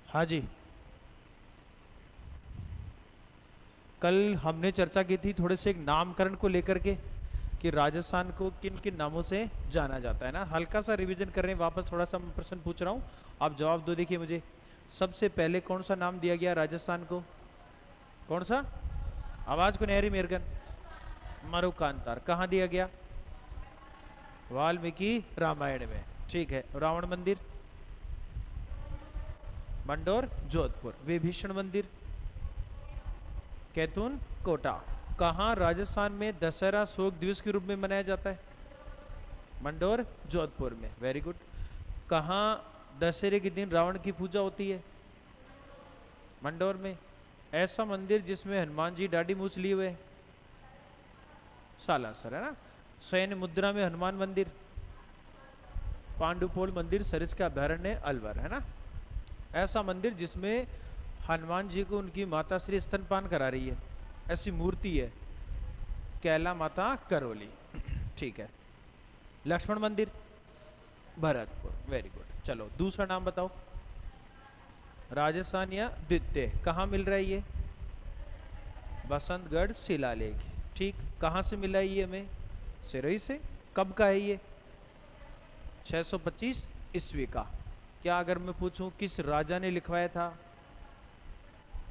हाँ जी। कल हमने चर्चा की थी थोड़े से एक नामकरण को लेकर के कि राजस्थान को किन किन नामों से जाना जाता है ना। हल्का सा रिवीजन कर रहे हैं, वापस थोड़ा सा मैं प्रश्न पूछ रहा हूँ, आप जवाब दो। देखिए मुझे सबसे पहले कौन सा नाम दिया गया राजस्थान को? कौन सा? आवाज को नहरी मेरगन। मरुकांतार। कहाँ दिया गया? वाल्मीकि रामायण में। ठीक है। रावण मंदिर? मंडोर जोधपुर। विभीषण मंदिर? कैथून कोटा। कहाँ राजस्थान में दशहरा शोक दिवस के रूप में मनाया जाता है? मंडोर जोधपुर में। Very good. कहाँ दशहरे के दिन रावण की पूजा होती है? मंडोर में। ऐसा मंदिर जिसमें हनुमान जी दाढ़ी मूछ लिए हुए हैं? सालासर है ना। सैन्य मुद्रा में हनुमान मंदिर? पांडुपोल मंदिर सरिस का अभयारण्य अलवर है ना। ऐसा मंदिर जिसमें हनुमान जी को उनकी माता श्री स्तनपान करा रही है, ऐसी मूर्ति है? कैला माता करौली। ठीक है। लक्ष्मण मंदिर? भरतपुर। Very good. चलो दूसरा नाम बताओ। राजस्थान या द्वितीय कहाँ मिल रहा है ये? बसंतगढ़ शिलालेख। ठीक। कहाँ से मिला है ये हमें? सिरोही से। कब का है ये? 625 ईस्वी का। क्या अगर मैं पूछूं किस राजा ने लिखवाया था?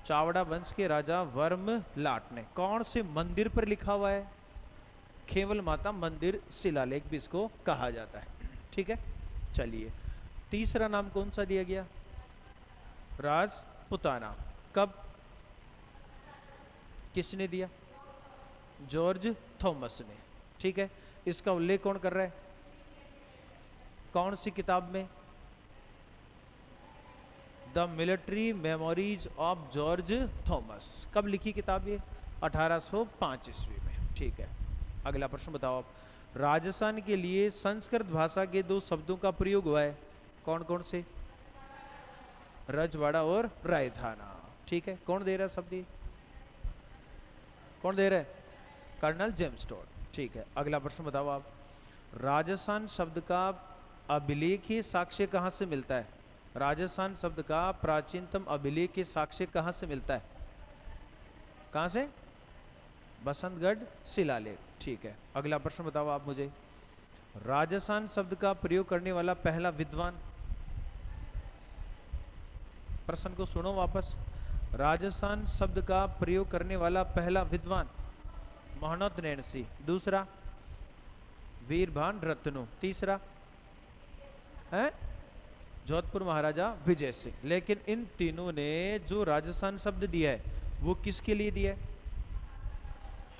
चावड़ा वंश के राजा वर्म लाट ने। कौन से मंदिर पर लिखा हुआ है? खेवल माता मंदिर शिलालेख भी इसको कहा जाता है। ठीक है। चलिए तीसरा नाम कौन सा दिया गया? राजपुताना। कब? किसने दिया? जॉर्ज थॉमस ने। ठीक है। इसका उल्लेख कौन कर रहा है? कौन सी किताब में? The military memories of George Thomas. कब लिखी किताब ये? 1805 ईस्वी में। ठीक है। अगला प्रश्न बताओ आप। राजस्थान के लिए संस्कृत भाषा के दो शब्दों का प्रयोग हुआ है, कौन कौन से? रजवाड़ा और रायथाना। ठीक है। कौन दे रहा है शब्द ये? कौन दे रहा है? Colonel James Tod. ठीक है। अगला प्रश्न बताओ आप। राजस्थान शब्द का अभिलेखीय साक्ष्य कहाँ से मिलता है? राजस्थान शब्द का प्राचीनतम अभिलेखीय साक्ष्य कहाँ से मिलता है? कहाँ से? बसंतगढ़ शिलालेख। ठीक है। अगला प्रश्न बताओ आप मुझे। राजस्थान शब्द का प्रयोग करने वाला पहला विद्वान? प्रश्न को सुनो वापस। राजस्थान शब्द का प्रयोग करने वाला पहला विद्वान? मोहम्मद नैनसी। दूसरा? वीरभान रत्नो। तीसरा? है जोधपुर महाराजा विजय सिंह। लेकिन इन तीनों ने जो राजस्थान शब्द दिया है वो किसके लिए दिया है?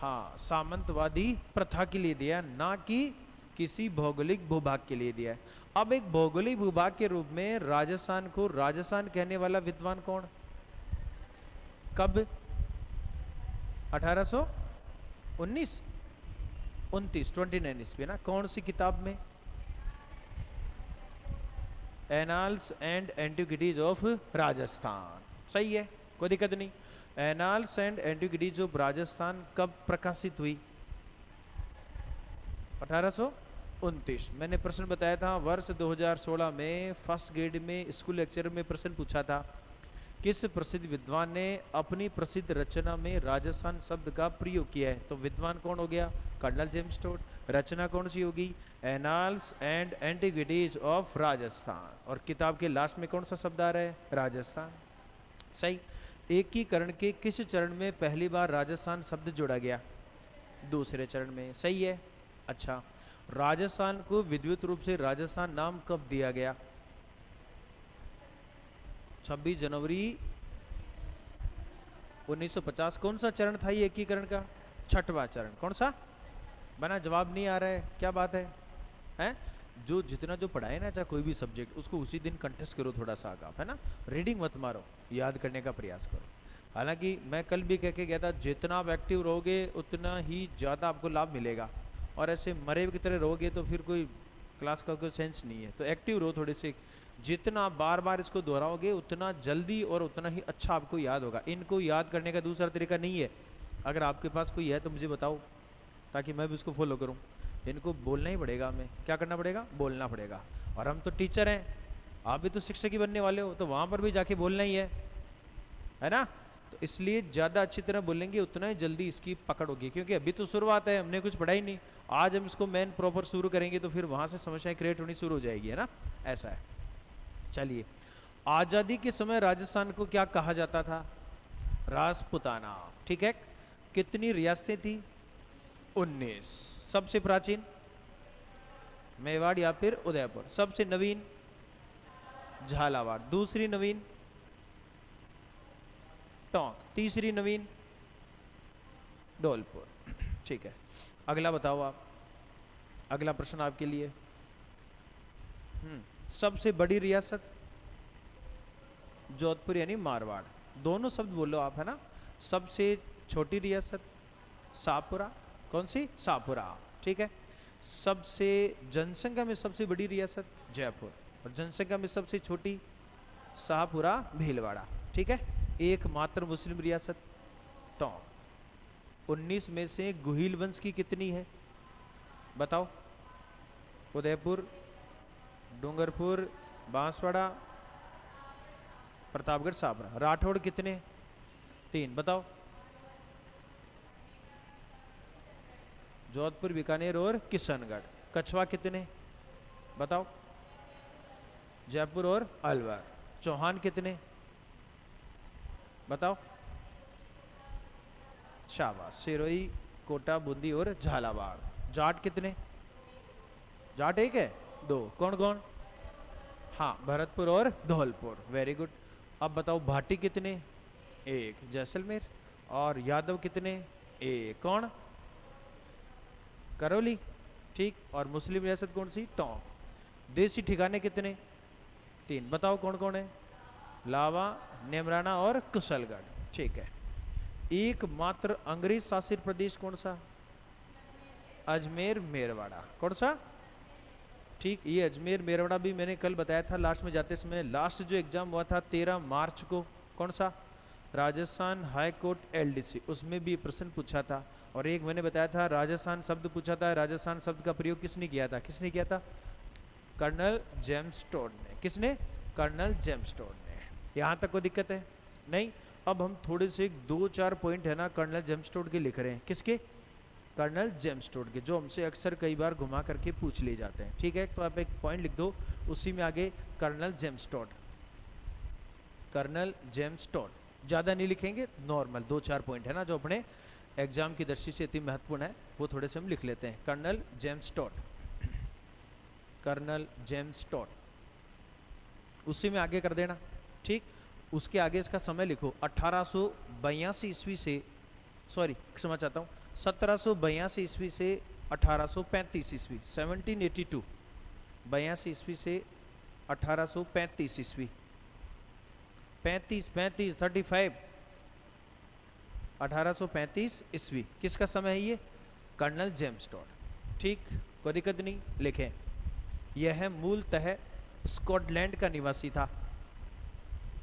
हाँ, सामंतवादी प्रथा के लिए दिया, ना कि किसी भौगोलिक भूभाग के लिए दिया है। अब एक भौगोलिक भूभाग के रूप में राजस्थान को राजस्थान कहने वाला विद्वान कौन? कब? 1819 29 29 ईस्वी ना। कौन सी किताब में? Annals and antiquities of Rajasthan. सही है, कोई दिक्कत नहीं। Annals and antiquities of Rajasthan कब प्रकाशित हुई? 1829। मैंने प्रश्न बताया था वर्ष 2016 में फर्स्ट ग्रेड में स्कूल लेक्चर में प्रश्न पूछा था, किस प्रसिद्ध विद्वान ने अपनी प्रसिद्ध रचना में राजस्थान शब्द का प्रयोग किया है? तो विद्वान कौन हो गया? Colonel James Tod. रचना कौन सी होगी? Annals and antiquities of Rajasthan. और किताब के लास्ट में कौन सा शब्द आ रहा है? राजस्थान। सही। एकीकरण के किस चरण में पहली बार राजस्थान शब्द जोड़ा गया? दूसरे चरण में। सही है। अच्छा, राजस्थान को विधिवत रूप से राजस्थान नाम कब दिया गया? 26 जनवरी 1950। कौन सा चरण था ये एकीकरण का? छठवां चरण। कौन सा? बना जवाब नहीं आ रहा है, क्या बात है? हैं? जो जितना जो पढ़ाए ना, चाहे कोई भी सब्जेक्ट, उसको उसी दिन कंटेस्ट करो थोड़ा सा आप, है ना। रीडिंग मत मारो, याद करने का प्रयास करो। हालांकि मैं कल भी कह के गया था, जितना आप एक्टिव रहोगे उतना ही ज़्यादा आपको लाभ मिलेगा, और ऐसे मरे की तरह रहोगे तो फिर कोई क्लास का कोई सेंस नहीं है। तो एक्टिव रहो थोड़े से। जितना आप बार बार इसको दोहराओगे उतना जल्दी और उतना ही अच्छा आपको याद होगा। इनको याद करने का दूसरा तरीका नहीं है। अगर आपके पास कोई है तो मुझे बताओ, ताकि मैं भी उसको फॉलो करूं। इनको बोलना ही पड़ेगा, हमें क्या करना पड़ेगा? बोलना पड़ेगा। और हम तो टीचर हैं, आप भी तो शिक्षक ही बनने वाले हो, तो वहां पर भी जाके बोलना ही है ना। तो इसलिए ज़्यादा अच्छी तरह बोलेंगे उतना ही जल्दी इसकी पकड़ होगी, क्योंकि अभी तो शुरुआत है, हमने कुछ पढ़ा ही नहीं। आज हम इसको मेन प्रॉपर शुरू करेंगे तो फिर वहां से समस्याएं क्रिएट होनी शुरू हो जाएगी, है ना, ऐसा है। चलिए, आज़ादी के समय राजस्थान को क्या कहा जाता था? राजपुताना, ठीक है। कितनी रियासतें थी? 19। सबसे प्राचीन मेवाड़ या फिर उदयपुर। सबसे नवीन झालावाड़। दूसरी नवीन टोंक। तीसरी नवीन धौलपुर। ठीक है, अगला बताओ आप। अगला प्रश्न आपके लिए। सबसे बड़ी रियासत? जोधपुर यानी मारवाड़। दोनों शब्द बोलो आप, है ना। सबसे छोटी रियासत? शाहपुरा। कौन सी? शाहपुरा, ठीक है। सबसे जनसंख्या में सबसे बड़ी रियासत? जयपुर। और जनसंख्या में सबसे छोटी? शाहपुरा भीलवाड़ा, ठीक है। एकमात्र मुस्लिम रियासत? टोंक। 19 में से गुहिल वंश की कितनी है? बताओ। उदयपुर, डूंगरपुर, बांसवाड़ा, प्रतापगढ़, साबरा। राठौड़ कितने? 3। बताओ। जोधपुर, बीकानेर और किशनगढ़। कछवा कितने? बताओ। जयपुर और अलवर। चौहान कितने? बताओ। शाबाश। सिरोही, कोटा, बूंदी और झालावाड़। जाट कितने? जाट एक है? 2। कौन कौन? हाँ, भरतपुर और धौलपुर। Very good. अब बताओ, भाटी कितने? 1। जैसलमेर। और यादव कितने? 1। कौन? करौली, ठीक। और मुस्लिम रियासत कौन सी? टोंक। देसी ठिकाने कितने? 3। बताओ कौन कौन है? लावा, नेमराना और कुशलगढ़, ठीक है। एकमात्र अंग्रेज शासित प्रदेश कौन सा? अजमेर मेरवाड़ा। कौन सा? ठीक, ये अजमेर मेरवाड़ा भी मैंने कल बताया था लास्ट में जाते समय। लास्ट जो एग्जाम हुआ था 13 मार्च को, कौन सा? राजस्थान हाई कोर्ट एलडीसी, उसमें भी प्रश्न पूछा था। और एक मैंने बताया था राजस्थान शब्द पूछा था। राजस्थान शब्द का प्रयोग किसने किया था? किसने किया था? कर्नल जेम्स टोड ने। किसने? कर्नल जेम्स टोड ने। यहाँ तक कोई दिक्कत है? नहीं। अब हम थोड़े से 2-4 पॉइंट है ना कर्नल जेम्स टोड के लिख रहे हैं। किसके? कर्नल जेम्स टोड के, जो हमसे अक्सर कई बार घुमा करके पूछ लिए जाते हैं, ठीक है। तो आप एक पॉइंट लिख दो, उसी में आगे Colonel James Tod. Colonel James Tod, ज़्यादा नहीं लिखेंगे, नॉर्मल 2-4 पॉइंट है ना जो अपने एग्जाम की दृष्टि से इतनी महत्वपूर्ण है, वो थोड़े से हम लिख लेते हैं। Colonel James Tod, Colonel James Tod, उसी में आगे कर देना, ठीक। उसके आगे इसका समय लिखो। 1882 ईस्वी से, सॉरी क्षमा चाहता हूँ, 1782 ईस्वी से 1835 ईस्वी, 1782, 82 ईस्वी से 1835 ईस्वी, 35 35 1835 ईस्वी, किसका समय है ये? कर्नल जेम्स टोड, ठीक। कोई दिक्कत नहीं, लिखें। यह मूलतः स्कॉटलैंड का निवासी था।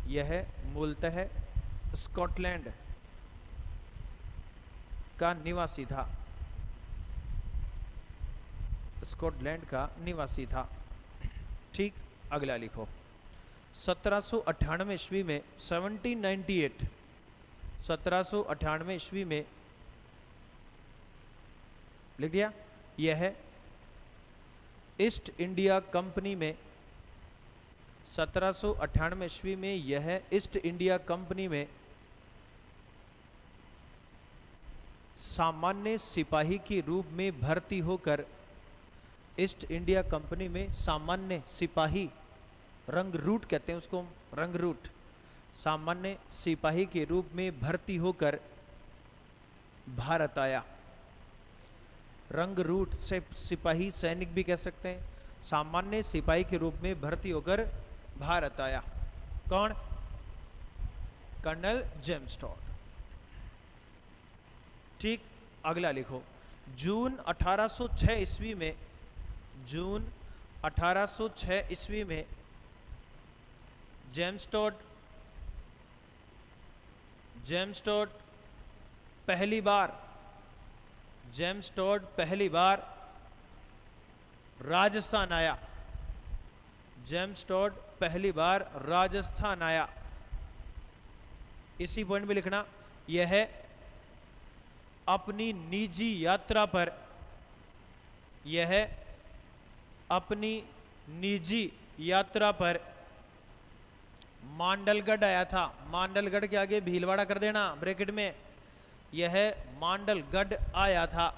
यह मूलतः स्कॉटलैंड का निवासी था। स्कॉटलैंड का निवासी था, ठीक। अगला लिखो। 1798 ईस्वी में 1798 1798 ईस्वी में लिख दिया। यह ईस्ट इंडिया कंपनी में 1798 ईस्वी में यह ईस्ट इंडिया कंपनी में सामान्य सिपाही के रूप में भर्ती होकर, ईस्ट इंडिया कंपनी में सामान्य सिपाही, रंगरूट कहते हैं उसको, रंगरूट, सामान्य सिपाही के रूप में भर्ती होकर भारत आया। रंगरूट से सिपाही, सैनिक भी कह सकते हैं। सामान्य सिपाही के रूप में भर्ती होकर भारत आया। कौन? कर्नल जेम्स टोड, ठीक। अगला लिखो। जून 1806 ईस्वी में, जून 1806 ईस्वी में जेम्स टोड पहली बार, जेम्स टोड पहली बार राजस्थान आया। जेम्स टॉड पहली बार राजस्थान आया। इसी पॉइंट में लिखना, यह अपनी निजी यात्रा पर, यह अपनी निजी यात्रा पर मांडलगढ़ आया था। मांडलगढ़ के आगे भीलवाड़ा कर देना ब्रैकेट में, यह मांडलगढ़ आया था।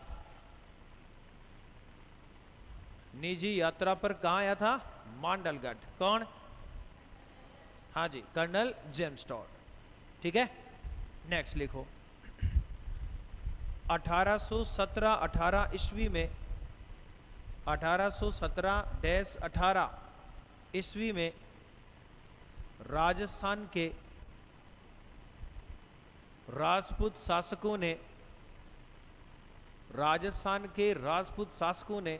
निजी यात्रा पर कहां आया था? मांडलगढ़। कौन? हाँ जी, कर्नल जेम्स टॉड। ठीक है, नेक्स्ट लिखो। 1817-18 ईस्वी में, 1817-18 ईस्वी में राजस्थान के राजपूत शासकों ने, राजस्थान के राजपूत शासकों ने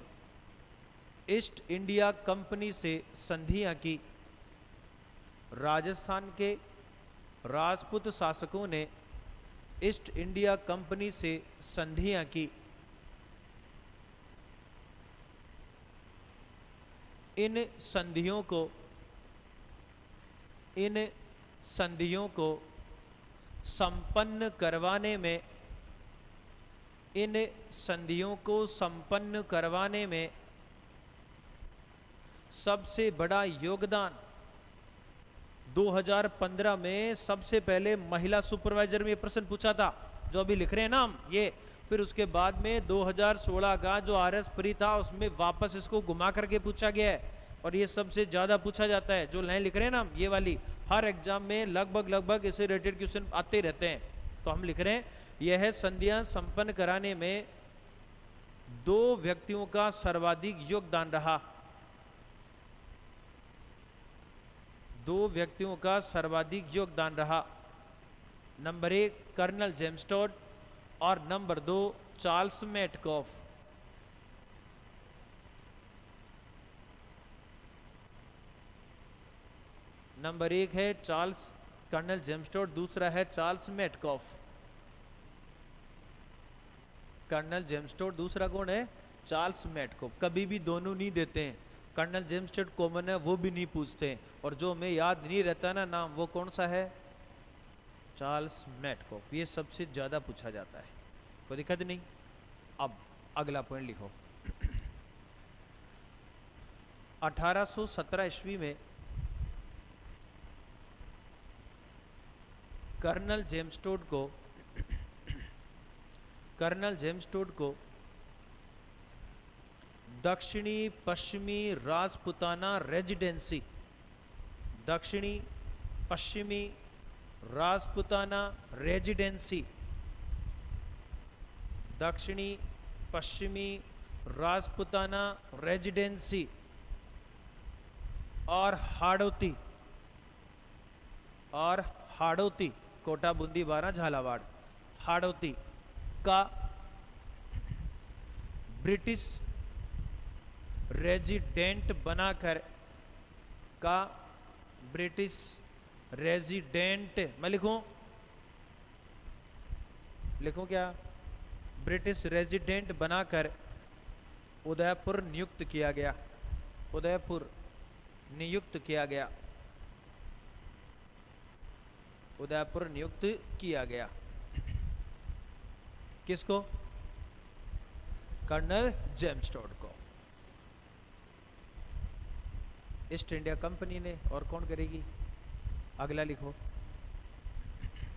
ईस्ट इंडिया कंपनी से संधियां की। राजस्थान के राजपूत शासकों ने ईस्ट इंडिया कंपनी से संधियां की। इन संधियों को संपन्न करवाने में, इन संधियों को संपन्न करवाने में सबसे बड़ा योगदान 2015 में सबसे पहले महिला सुपरवाइजर में प्रश्न पूछा था, जो अभी लिख रहे हैं ना हम ये। फिर उसके बाद में 2016 का जो RS प्री था उसमें वापस इसको घुमा करके पूछा गया है, और ये सबसे ज्यादा पूछा जाता है। जो लाइन लिख रहे हैं ना हम ये वाली, हर एग्जाम में लगभग इससे रिलेटेड क्वेश्चन आते रहते हैं। तो हम लिख रहे हैं, यह संधियां संपन्न कराने में 2 व्यक्तियों का सर्वाधिक योगदान रहा। 2 व्यक्तियों का सर्वाधिक योगदान रहा। नंबर 1 कर्नल जेम्स टॉड और नंबर 2 चार्ल्स मेटकॉफ। नंबर 1 है चार्ल्स कर्नल जेम्स टॉड, दूसरा है Charles Metcalfe. Colonel James Tod, दूसरा कौन है? Charles Metcalfe. कभी भी दोनों नहीं देते हैं। कर्नल जेम्स टॉड कॉमन है, वो भी नहीं पूछते हैं। और जो हमें याद नहीं रहता ना नाम, वो कौन सा है? Charles Metcalfe. ये सबसे ज्यादा पूछा जाता है, कोई दिक्कत नहीं। अब अगला पॉइंट लिखो। 1817 ईस्वी में कर्नल जेम्स टॉड को दक्षिणी पश्चिमी राजपुताना रेजिडेंसी, दक्षिणी पश्चिमी राजपुताना रेजिडेंसी, दक्षिणी पश्चिमी राजपुताना रेजिडेंसी और हाड़ौती, कोटा, बूंदी, बारा, झालावाड़, हाड़ौती का ब्रिटिश रेजिडेंट बनाकर, का ब्रिटिश रेजिडेंट, मैं लिखूं क्या? ब्रिटिश रेजिडेंट बनाकर उदयपुर नियुक्त किया गया। उदयपुर नियुक्त किया गया। उदयपुर नियुक्त किया गया। किसको? कर्नल जेम्स टॉड को। ईस्ट इंडिया कंपनी ने। और कौन करेगी? अगला लिखो,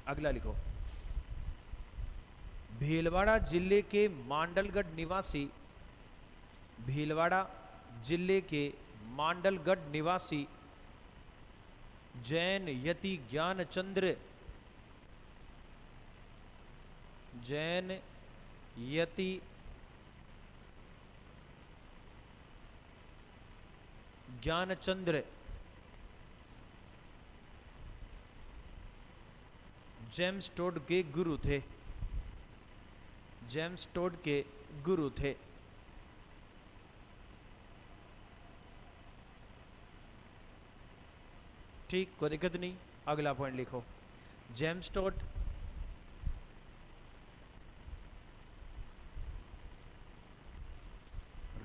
अगला लिखो। भीलवाड़ा जिले के मांडलगढ़ निवासी, भीलवाड़ा जिले के मांडलगढ़ निवासी जैन यति ज्ञानचंद्र, जैन यति ज्ञानचंद्र जेम्स टॉड के गुरु थे। जेम्स टॉड के गुरु थे। ठीक, कोई दिक्कत नहीं। अगला पॉइंट लिखो। जेम्स टॉड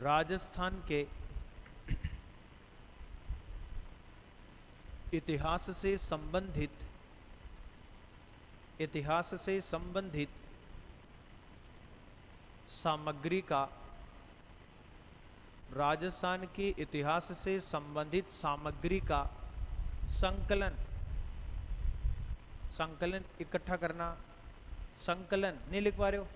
राजस्थान के इतिहास से संबंधित सामग्री का, राजस्थान के इतिहास से संबंधित सामग्री का संकलन, संकलन इकट्ठा करना, संकलन नहीं लिख पा रहे हो?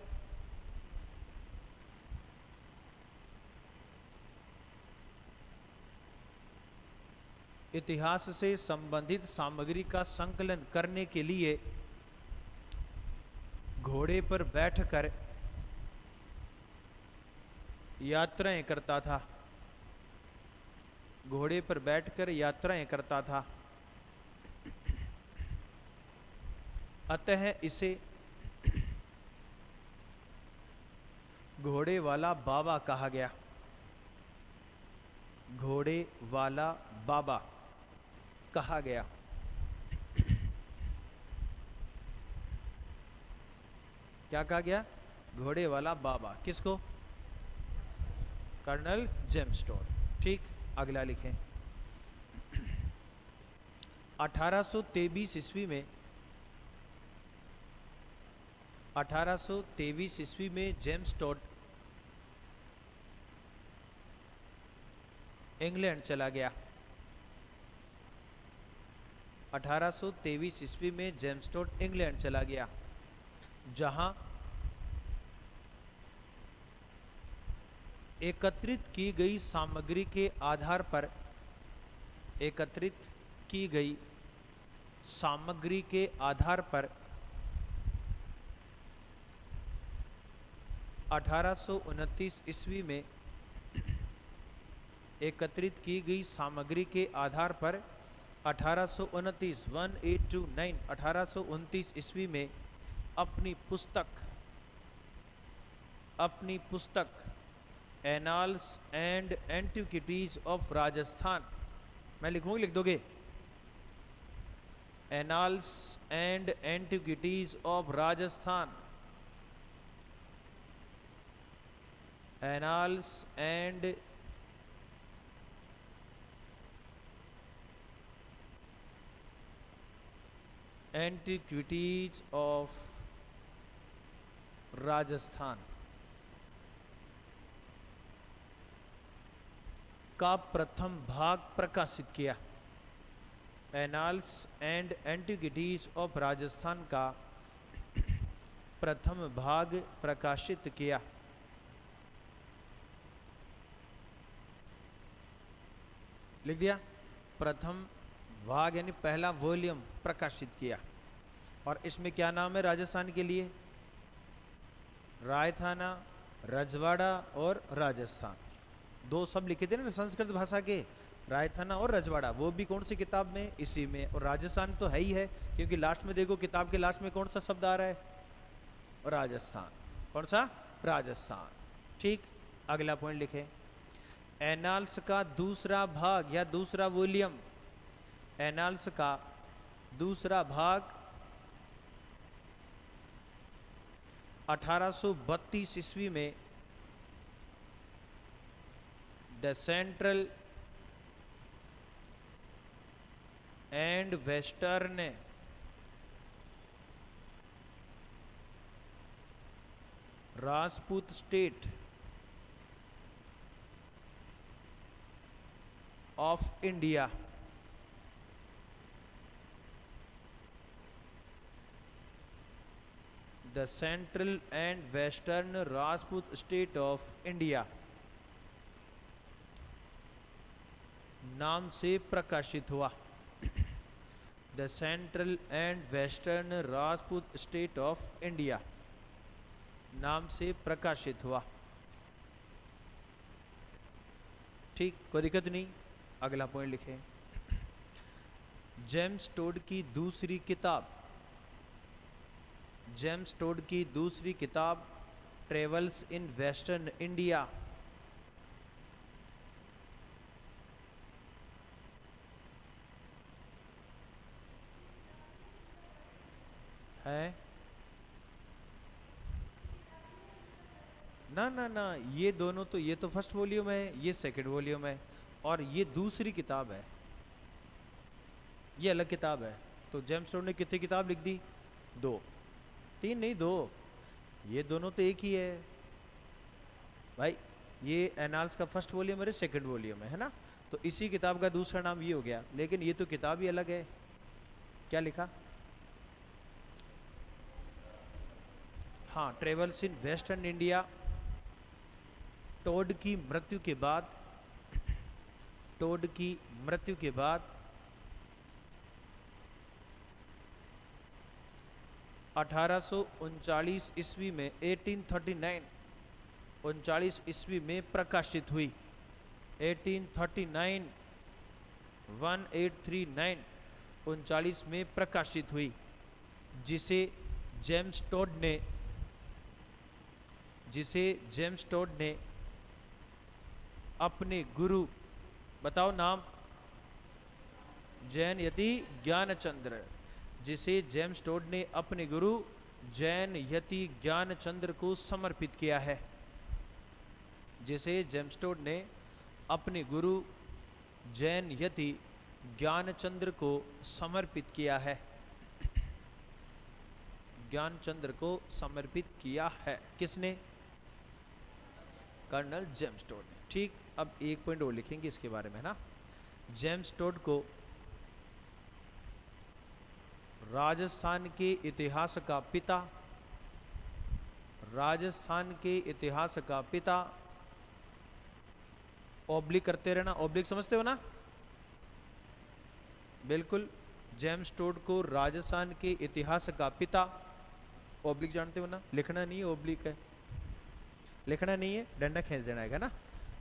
इतिहास से संबंधित सामग्री का संकलन करने के लिए घोड़े पर बैठकर यात्राएं करता था, घोड़े पर बैठकर यात्राएं करता था। अतः इसे घोड़े वाला बाबा कहा गया, घोड़े वाला बाबा कहा गया। क्या कहा गया? घोड़े वाला बाबा। किसको? Colonel James Tod. ठीक, अगला लिखें। 1823 ईस्वी में 1823 ईस्वी में जेम्स टोड इंग्लैंड चला गया। 1823 ईस्वी में जेम्स टोड इंग्लैंड चला गया, जहां एकत्रित की गई सामग्री के आधार पर, एकत्रित की गई सामग्री के आधार पर 1829 ईस्वी में एकत्रित की गई सामग्री के आधार पर 1829 ईस्वी में अपनी पुस्तक annals and antiquities of Rajasthan, मैं लिखूंगी, लिख दोगे? Annals and antiquities of Rajasthan, annals and antiquities of Rajasthan का प्रथम भाग प्रकाशित किया। Annals and antiquities of Rajasthan का प्रथम भाग प्रकाशित किया। लिख दिया? प्रथम भाग यानी पहला वॉल्यूम प्रकाशित किया। और इसमें क्या नाम है राजस्थान के लिए? रायथाना, रजवाड़ा और राजस्थान, दो सब लिखे थे ना संस्कृत भाषा के, रायथाना और रजवाड़ा। वो भी कौन सी किताब में? इसी में। और राजस्थान तो है ही है, क्योंकि लास्ट में देखो, किताब के लास्ट में कौन सा शब्द आ रहा है? राजस्थान। कौन सा? राजस्थान। ठीक, अगला पॉइंट लिखे। एनाल्स का दूसरा भाग या दूसरा वॉल्यूम, एनाल्स का दूसरा भाग 1832 ईस्वी में the central and western Rajput state of India the central and western Rajput state of India नाम से प्रकाशित हुआ। The central and western Rajput state of India नाम से प्रकाशित हुआ। ठीक, कोई दिक्कत नहीं। अगला पॉइंट लिखें। जेम्स टोड की दूसरी किताब, जेम्स टोड की दूसरी किताब ट्रेवल्स इन वेस्टर्न इंडिया है ना? ना, ये दोनों तो, ये तो फर्स्ट वॉल्यूम है, ये सेकंड वॉल्यूम है, और ये दूसरी किताब है। ये अलग किताब है। तो जेम्स टोड ने कितनी किताब लिख दी? 2, 3 नहीं 2। ये दोनों तो एक ही है भाई। ये एनाल्स का फर्स्ट वॉल्यूम है, सेकंड वॉल्यूम है ना। तो इसी किताब का दूसरा नाम ये हो गया, लेकिन ये तो किताब ही अलग है। क्या लिखा? हाँ, Travels in Western India. Tod की मृत्यु के बाद, टोड की मृत्यु के बाद 1839 ईस्वी में 1839 39 ईस्वी में प्रकाशित हुई। 1839 1839 39 में प्रकाशित हुई, जिसे जेम्स टोड ने अपने गुरु, बताओ नाम, जैन यति ज्ञानचंद्र, जिसे जेम्स टोड ने अपने गुरु जैन यति ज्ञानचंद्र को समर्पित किया है। जिसे जेम्स टोड ने अपने गुरु जैन यति ज्ञानचंद्र को समर्पित किया है। ज्ञानचंद्र को समर्पित किया है किसने? कर्नल जेम्स टोड ने। ठीक, अब एक पॉइंट और लिखेंगे इसके बारे में ना। जेम्स टोड को राजस्थान के इतिहास का पिता, राजस्थान के इतिहास का पिता, ऑब्लिक करते रहना, ऑब्लिक समझते हो ना? बिल्कुल, जेम्स टोड को राजस्थान के इतिहास का पिता, ऑब्लिक जानते हो ना? लिखना नहीं है, ऑब्लिक है, लिखना नहीं है, डंडा खींच देना है ना,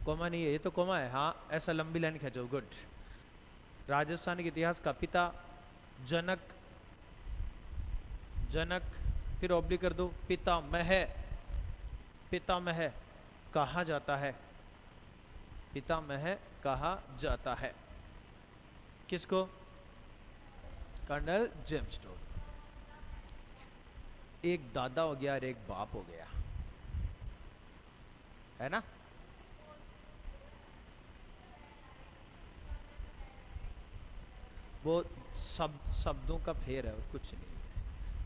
कोमा नहीं है, ये तो कोमा है। हाँ, ऐसा लंबी लाइन खींचो, गुड। राजस्थान के इतिहास का पिता, जनक, जनक, फिर ऑब्लिक कर दो, पितामह, पितामह कहा जाता है, पितामह कहा जाता है किसको? Colonel James Tod. एक दादा हो गया और एक बाप हो गया, है ना? वो शब्दों का फेर है और कुछ नहीं है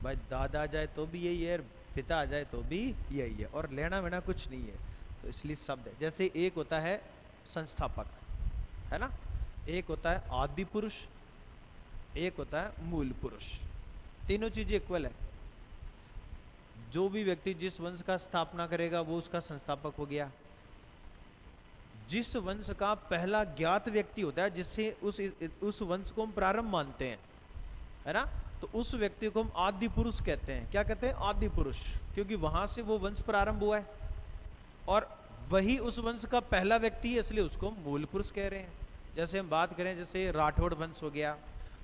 भाई। दादा आ जाए तो भी यही है, पिता आ जाए तो भी यही है, और लेना वेना कुछ नहीं है। तो इसलिए शब्द है। जैसे एक होता है संस्थापक, है ना, एक होता है आदि पुरुष, एक होता है मूल पुरुष। तीनों चीजें इक्वल है। जो भी व्यक्ति जिस वंश का स्थापना करेगा वो उसका संस्थापक हो गया। जिस वंश का पहला ज्ञात व्यक्ति होता है, जिससे उस वंश को हम प्रारंभ मानते हैं, है ना, तो उस व्यक्ति को हम आदि पुरुष कहते हैं। क्या कहते हैं? आदि पुरुष, क्योंकि वहां से वो वंश प्रारंभ हुआ है और वही उस वंश का पहला व्यक्ति है, इसलिए उसको हम मूल पुरुष कह रहे हैं। जैसे हम बात करें, जैसे राठौड़ वंश हो गया,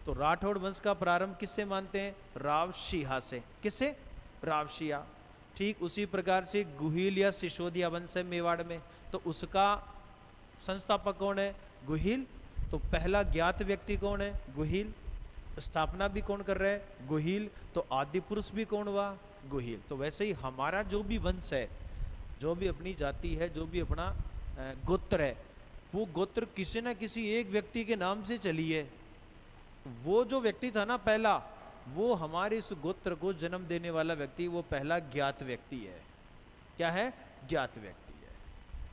तो राठौड़ वंश का प्रारंभ किससे मानते हैं? रावशिया से। किससे? रावशिया। ठीक उसी प्रकार से गुहिल या सिसोदिया वंश है मेवाड़ में, तो उसका संस्थापक कौन है? गुहिल। तो पहला ज्ञात व्यक्ति कौन है? गुहिल। स्थापना भी कौन कर रहा है? गुहिल। तो आदि पुरुष भी कौन हुआ? गुहिल। तो वैसे ही हमारा जो भी वंश है, जो भी अपनी जाति है, जो भी अपना गोत्र है, वो गोत्र किसी न किसी एक व्यक्ति के नाम से चली है। वो जो व्यक्ति था ना पहला, वो हमारे इस गोत्र को जन्म देने वाला व्यक्ति, वो पहला ज्ञात व्यक्ति है। क्या है? ज्ञात व्यक्ति है।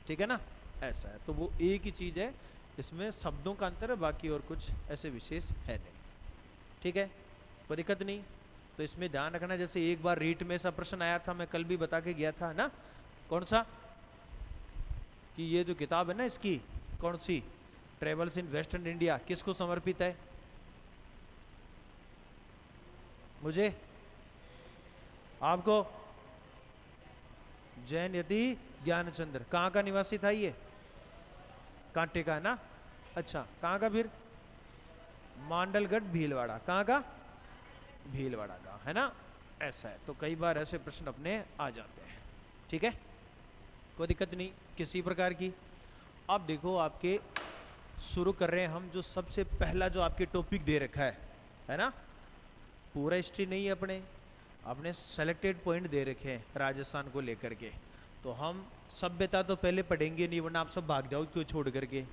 ठीक है ना? ऐसा है। तो वो एक ही चीज है, इसमें शब्दों का अंतर है, बाकी और कुछ ऐसे विशेष है नहीं। ठीक है, कोई दिक्कत नहीं। तो इसमें ध्यान रखना, जैसे एक बार रीट में ऐसा प्रश्न आया था, मैं कल भी बता के गया था ना, कौन सा, कि ये जो किताब है ना, इसकी कौन सी, ट्रेवल्स इन वेस्टर्न इंडिया, किसको समर्पित है? मुझे, आपको? जैन यति ज्ञानचंद्र। कहाँ का निवासी था ये? कांटे का है ना? अच्छा, कहाँ का फिर? मांडलगढ़ भीलवाड़ा। कहाँ का? भीलवाड़ा का, है ना? ऐसा है। तो कई बार ऐसे प्रश्न अपने आ जाते हैं। ठीक है, कोई दिक्कत नहीं किसी प्रकार की। अब देखो, आपके शुरू कर रहे हैं हम, जो सबसे पहला जो आपके टॉपिक दे रखा है ना, पूरा हिस्ट्री नहीं है, अपने सेलेक्टेड पॉइंट दे रखे हैं राजस्थान को लेकर के। तो हम सभ्यता तो पहले पढ़ेंगे नहीं, वरना आप सब भाग जाओ क्यों छोड़ करके,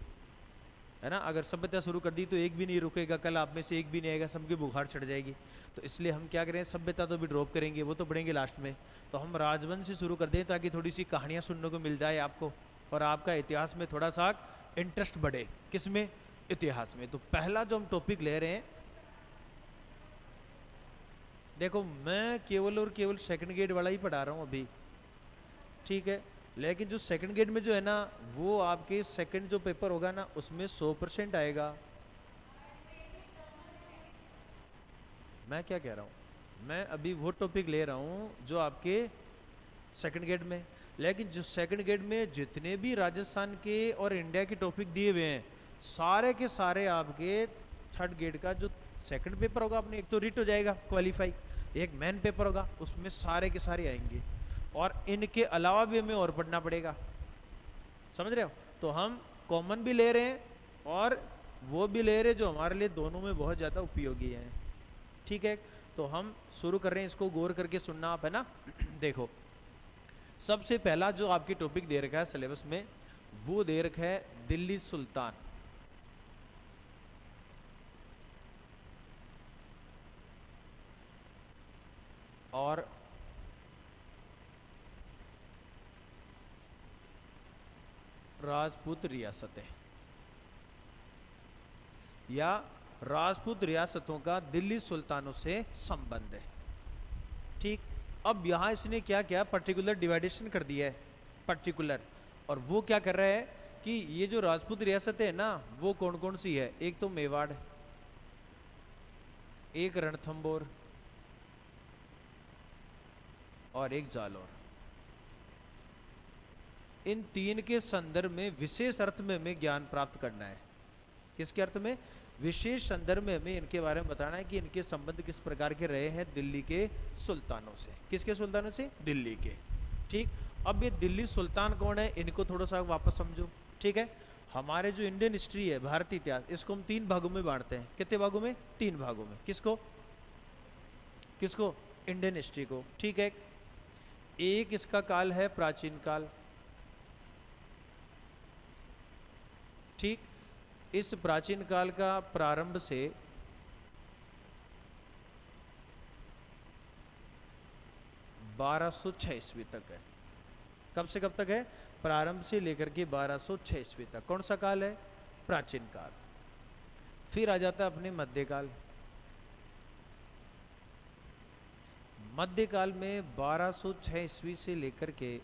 है ना। अगर सभ्यता शुरू कर दी तो एक भी नहीं रुकेगा, कल आप में से एक भी नहीं आएगा, सबके बुखार चढ़ जाएगी। तो इसलिए हम क्या करें, सभ्यता तो भी ड्रॉप करेंगे, वो तो पढ़ेंगे लास्ट में। तो हम राजवंश से शुरू कर दें ताकि थोड़ी सी कहानियाँ सुनने को मिल जाए आपको, और आपका इतिहास में थोड़ा सा इंटरेस्ट बढ़े। किस में? इतिहास में। तो पहला जो हम टॉपिक ले रहे हैं, देखो मैं केवल और केवल सेकंड ग्रेड वाला ही पढ़ा रहा हूँ अभी, ठीक है। लेकिन जो सेकंड ग्रेड में जो है ना, वो आपके सेकंड जो पेपर होगा ना, उसमें 100% आएगा। मैं क्या कह रहा हूँ, मैं अभी वो टॉपिक ले रहा हूँ जो आपके सेकंड ग्रेड में। लेकिन जो सेकंड ग्रेड में जितने भी राजस्थान के और इंडिया के टॉपिक दिए हुए हैं, सारे के सारे आपके थर्ड ग्रेड का जो सेकंड पेपर होगा, अपने एक तो रिट हो जाएगा क्वालिफाई, एक मेन पेपर होगा, उसमें सारे के सारे आएंगे। और इनके अलावा भी हमें और पढ़ना पड़ेगा, समझ रहे हो। तो हम कॉमन भी ले रहे हैं और वो भी ले रहे हैं जो हमारे लिए दोनों में बहुत ज़्यादा उपयोगी है, ठीक है। तो हम शुरू कर रहे हैं, इसको गौर करके सुनना आप, है ना। देखो सबसे पहला जो आपकी टॉपिक दे रखा है सिलेबस में, वो दे रखा है दिल्ली सुल्तान। और राजपूत रियासतें, या राजपूत रियासतों का दिल्ली सुल्तानों से संबंध है, ठीक। अब यहां इसने क्या किया, पर्टिकुलर डिवाइडेशन कर दिया है, पर्टिकुलर। और वो क्या कर रहा है कि ये जो राजपूत रियासतें है ना, वो कौन कौन सी है। एक तो मेवाड़, एक रणथंबोर और एक जालौर। इन तीन के संदर्भ में विशेष अर्थ में हमें ज्ञान प्राप्त करना है। किसके अर्थ में? विशेष संदर्भ में हमें इनके बारे में बताना है कि इनके संबंध किस प्रकार के रहे हैं दिल्ली के सुल्तानों से। किसके सुल्तानों से? दिल्ली के, ठीक। अब ये दिल्ली सुल्तान कौन है, इनको थोड़ा सा वापस समझो, ठीक है। हमारे जो इंडियन हिस्ट्री है, भारतीय इतिहास, इसको हम 3 भागों में बांटते हैं। कितने भागों में? 3 भागों में। किसको किसको? इंडियन हिस्ट्री को, ठीक है। एक इसका काल है प्राचीन काल, ठीक। इस प्राचीन काल का प्रारंभ से 1206 ईस्वी तक है। कब से कब तक है? प्रारंभ से लेकर के 1206 ईस्वी तक। कौन सा काल है? प्राचीन काल। फिर आ जाता है अपने मध्यकाल। मध्यकाल में 1206 ईस्वी से लेकर के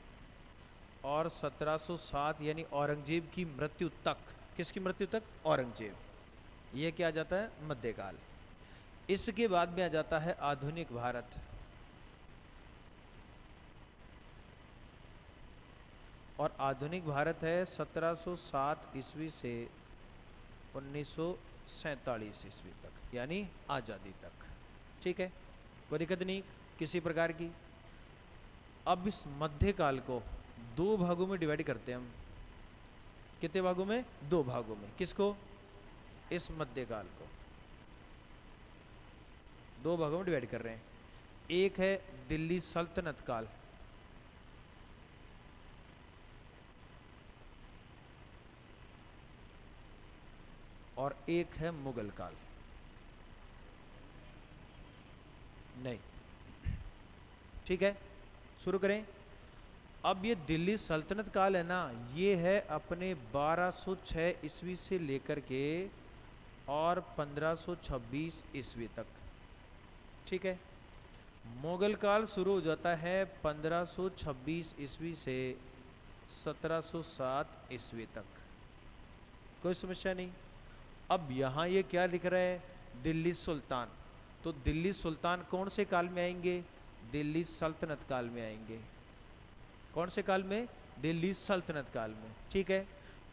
और 1707 यानी औरंगजेब की मृत्यु तक। किसकी मृत्यु तक? औरंगजेब। ये क्या आ जाता है? मध्यकाल। इसके बाद में आ जाता है आधुनिक भारत। और आधुनिक भारत है 1707 ईस्वी से 1947 ईस्वी तक, यानी आज़ादी तक, ठीक है। कोई दिक्कत नहीं किसी प्रकार की। अब इस मध्यकाल को 2 भागों में डिवाइड करते हैं हम। कितने भागों में? 2 भागों में। किसको? इस मध्यकाल को 2 भागों में डिवाइड कर रहे हैं। एक है दिल्ली सल्तनत काल, और एक है मुगल काल। नहीं, ठीक है, शुरू करें। अब ये दिल्ली सल्तनत काल है ना, ये है अपने 1206 ईस्वी से लेकर के और 1526 ईस्वी तक, ठीक है। मुगल काल शुरू हो जाता है 1526 ईस्वी से 1707 ईस्वी तक। कोई समस्या नहीं। अब यहाँ ये क्या लिख रहा है? दिल्ली सुल्तान। तो दिल्ली सुल्तान कौन से काल में आएंगे? दिल्ली सल्तनत काल में आएंगे। कौन से काल में? दिल्ली सल्तनत काल में, ठीक है।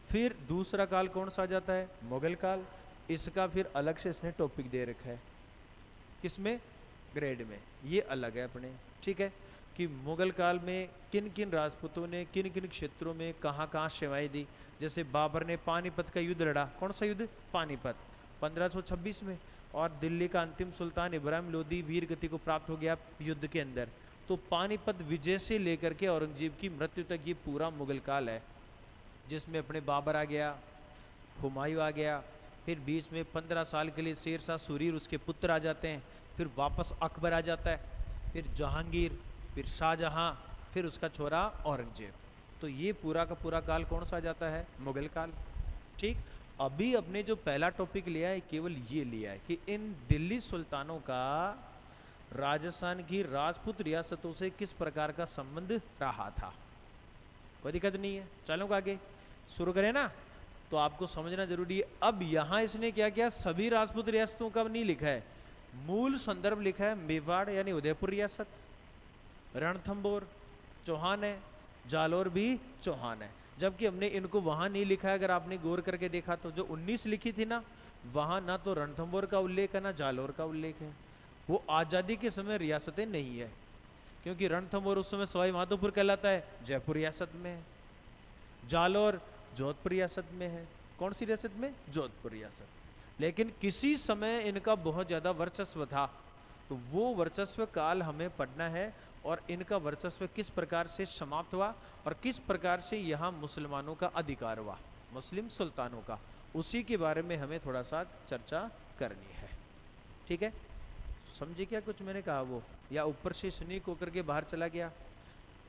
फिर दूसरा काल कौन सा आ जाता है? मुगल काल। इसका फिर अलग से इसने टॉपिक दे रखा है। किसमें? ग्रेड में। ये अलग है अपने, ठीक है, कि मुगल काल में किन किन राजपूतों ने किन किन क्षेत्रों में कहाँ कहाँ सेवाएं दी। जैसे बाबर ने पानीपत का युद्ध लड़ा। कौन सा युद्ध? पानीपत, 1526 में। और दिल्ली का अंतिम सुल्तान इब्राहिम लोदी वीर गति को प्राप्त हो गया युद्ध के अंदर। तो पानीपत विजय से लेकर के औरंगजेब की मृत्यु तक ये पूरा मुगल काल है, जिसमें अपने बाबर आ गया, हुमायूं आ गया, फिर बीच में 15 साल के लिए शेर शाह सूरी और उसके पुत्र आ जाते हैं, फिर वापस अकबर आ जाता है, फिर जहांगीर, फिर शाहजहां, फिर उसका छोरा औरंगजेब। तो ये पूरा का पूरा काल कौन सा आ जाता है? मुगल काल। ठीक, अभी अपने जो पहला टॉपिक लिया है केवल ये लिया है कि इन दिल्ली सुल्तानों का राजस्थान की राजपूत रियासतों से किस प्रकार का संबंध रहा था। कोई दिक्कत नहीं है, चलो आगे शुरू करें ना। तो आपको समझना जरूरी है। अब यहां इसने क्या किया, सभी राजपूत रियासतों का नहीं लिखा है, मूल संदर्भ लिखा है मेवाड़ यानी उदयपुर रियासत, रणथंबोर चौहान है, जालोर भी चौहान है। जबकि हमने इनको वहां नहीं लिखा है। अगर आपने गौर करके देखा तो जो 19 लिखी थी ना, वहां ना तो रणथंबोर का उल्लेख है ना जालोर का उल्लेख है। वो आजादी के समय रियासतें नहीं है, क्योंकि रणथंबोर उस समय सवाई माधोपुर कहलाता है, जयपुर रियासत में है। जालोर जोधपुर रियासत में है। कौन सी रियासत में? जोधपुर रियासत। लेकिन किसी समय इनका बहुत ज्यादा वर्चस्व था, तो वो वर्चस्व काल हमें पढ़ना है और इनका वर्चस्व किस प्रकार से समाप्त हुआ और किस प्रकार से यहाँ मुसलमानों का अधिकार हुआ, मुस्लिम सुल्तानों का, उसी के बारे में हमें थोड़ा सा चर्चा करनी है। ठीक है, समझे क्या कुछ मैंने कहा वो, या ऊपर से स्नीक होकर के बाहर चला गया?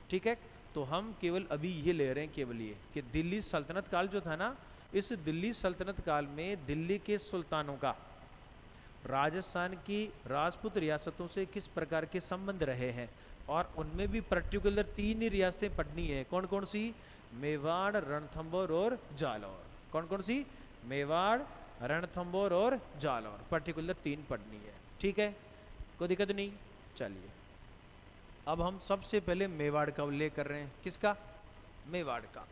ठीक है, तो हम केवल अभी ये ले रहे हैं केवल ये कि दिल्ली सल्तनत काल जो था ना, इस दिल्ली सल्तनत काल में दिल्ली के सुल्तानों का राजस्थान की राजपूत रियासतों से किस प्रकार के संबंध रहे हैं, और उनमें भी पर्टिकुलर 3 ही रियासतें पढ़नी है। कौन कौन सी? मेवाड़, रणथंबोर और जालौर। कौन कौन सी? मेवाड़, रणथंबोर और जालौर, पर्टिकुलर 3 पढ़नी है। ठीक है, कोई दिक्कत नहीं। चलिए, अब हम सबसे पहले मेवाड़ का उल्लेख कर रहे हैं। किसका? मेवाड़ का।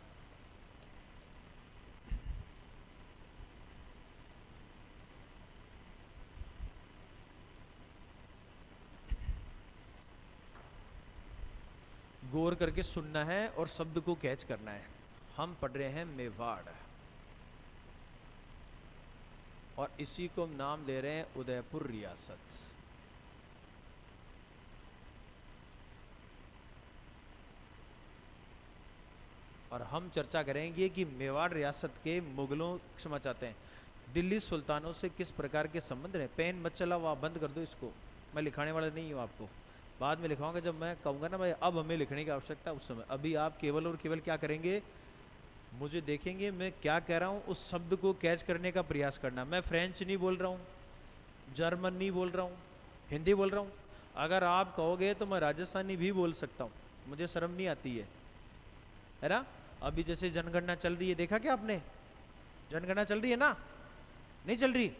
गौर करके सुनना है और शब्द को कैच करना है। हम पढ़ रहे हैं मेवाड़, और इसी को हम नाम दे रहे हैं उदयपुर रियासत। और हम चर्चा करेंगे कि मेवाड़ रियासत के मुगलों, क्षमा चाहते हैं, दिल्ली सुल्तानों से किस प्रकार के संबंध रहे। पेन मत चलाओ, आप बंद कर दो इसको, मैं लिखाने वाला नहीं हूँ आपको, बाद में लिखाऊंगा जब मैं कहूँगा ना भाई अब हमें लिखने की आवश्यकता, उस समय। अभी आप केवल और केवल क्या करेंगे, मुझे देखेंगे मैं क्या कह रहा हूँ, उस शब्द को कैच करने का प्रयास करना। मैं फ्रेंच नहीं बोल रहा हूँ, जर्मन नहीं बोल रहा हूँ, हिंदी बोल रहा हूँ। अगर आप कहोगे तो मैं राजस्थानी भी बोल सकता हूँ, मुझे शर्म नहीं आती है ना। अभी जैसे जनगणना चल रही है, देखा क्या आपने? जनगणना चल रही है ना, नहीं चल रही?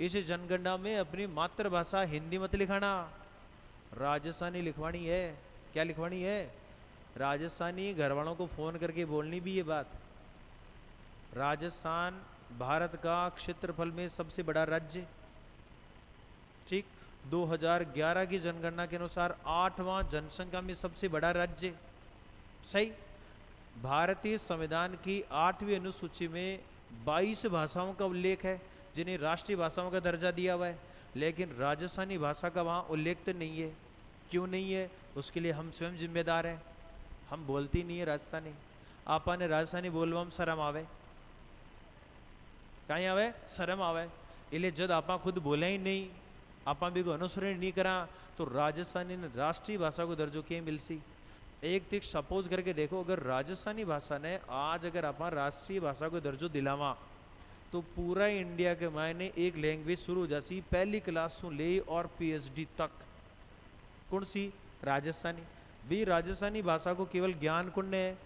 इस जनगणना में अपनी मातृभाषा हिंदी मत लिखाना, राजस्थानी लिखवानी है। क्या लिखवानी है? राजस्थानी। घर वालों को फोन करके बोलनी भी ये बात। राजस्थान भारत का क्षेत्रफल में सबसे बड़ा राज्य, ठीक, 2011 की जनगणना के अनुसार 8वां जनसंख्या में सबसे बड़ा राज्य। सही। भारतीय संविधान की 8वीं अनुसूची में 22 भाषाओं का उल्लेख है जिन्हें राष्ट्रीय भाषाओं का दर्जा दिया हुआ है, लेकिन राजस्थानी भाषा का वहाँ उल्लेख तो नहीं है। क्यों नहीं है? उसके लिए हम स्वयं जिम्मेदार हैं। हम बोलती नहीं है राजस्थानी। आपा ने राजस्थानी बोलवा में शर्म आवे, कहीं आवे? शर्म आवे। इसलिए जब आपा खुद बोले ही नहीं, आपा भी को अनुसरण नहीं करा, तो राजस्थानी ने राष्ट्रीय भाषा को दर्जो क्यों मिलसी? एक तिक सपोज करके देखो, अगर राजस्थानी भाषा ने आज अगर आप राष्ट्रीय भाषा को दर्जो दिलावा, तो पूरा इंडिया के मायने एक लैंग्वेज शुरू हो जाती, पहली क्लास से ले और पीएचडी तक। कौन सी? राजस्थानी। भी राजस्थानी भाषा को केवल ज्ञान कुंड है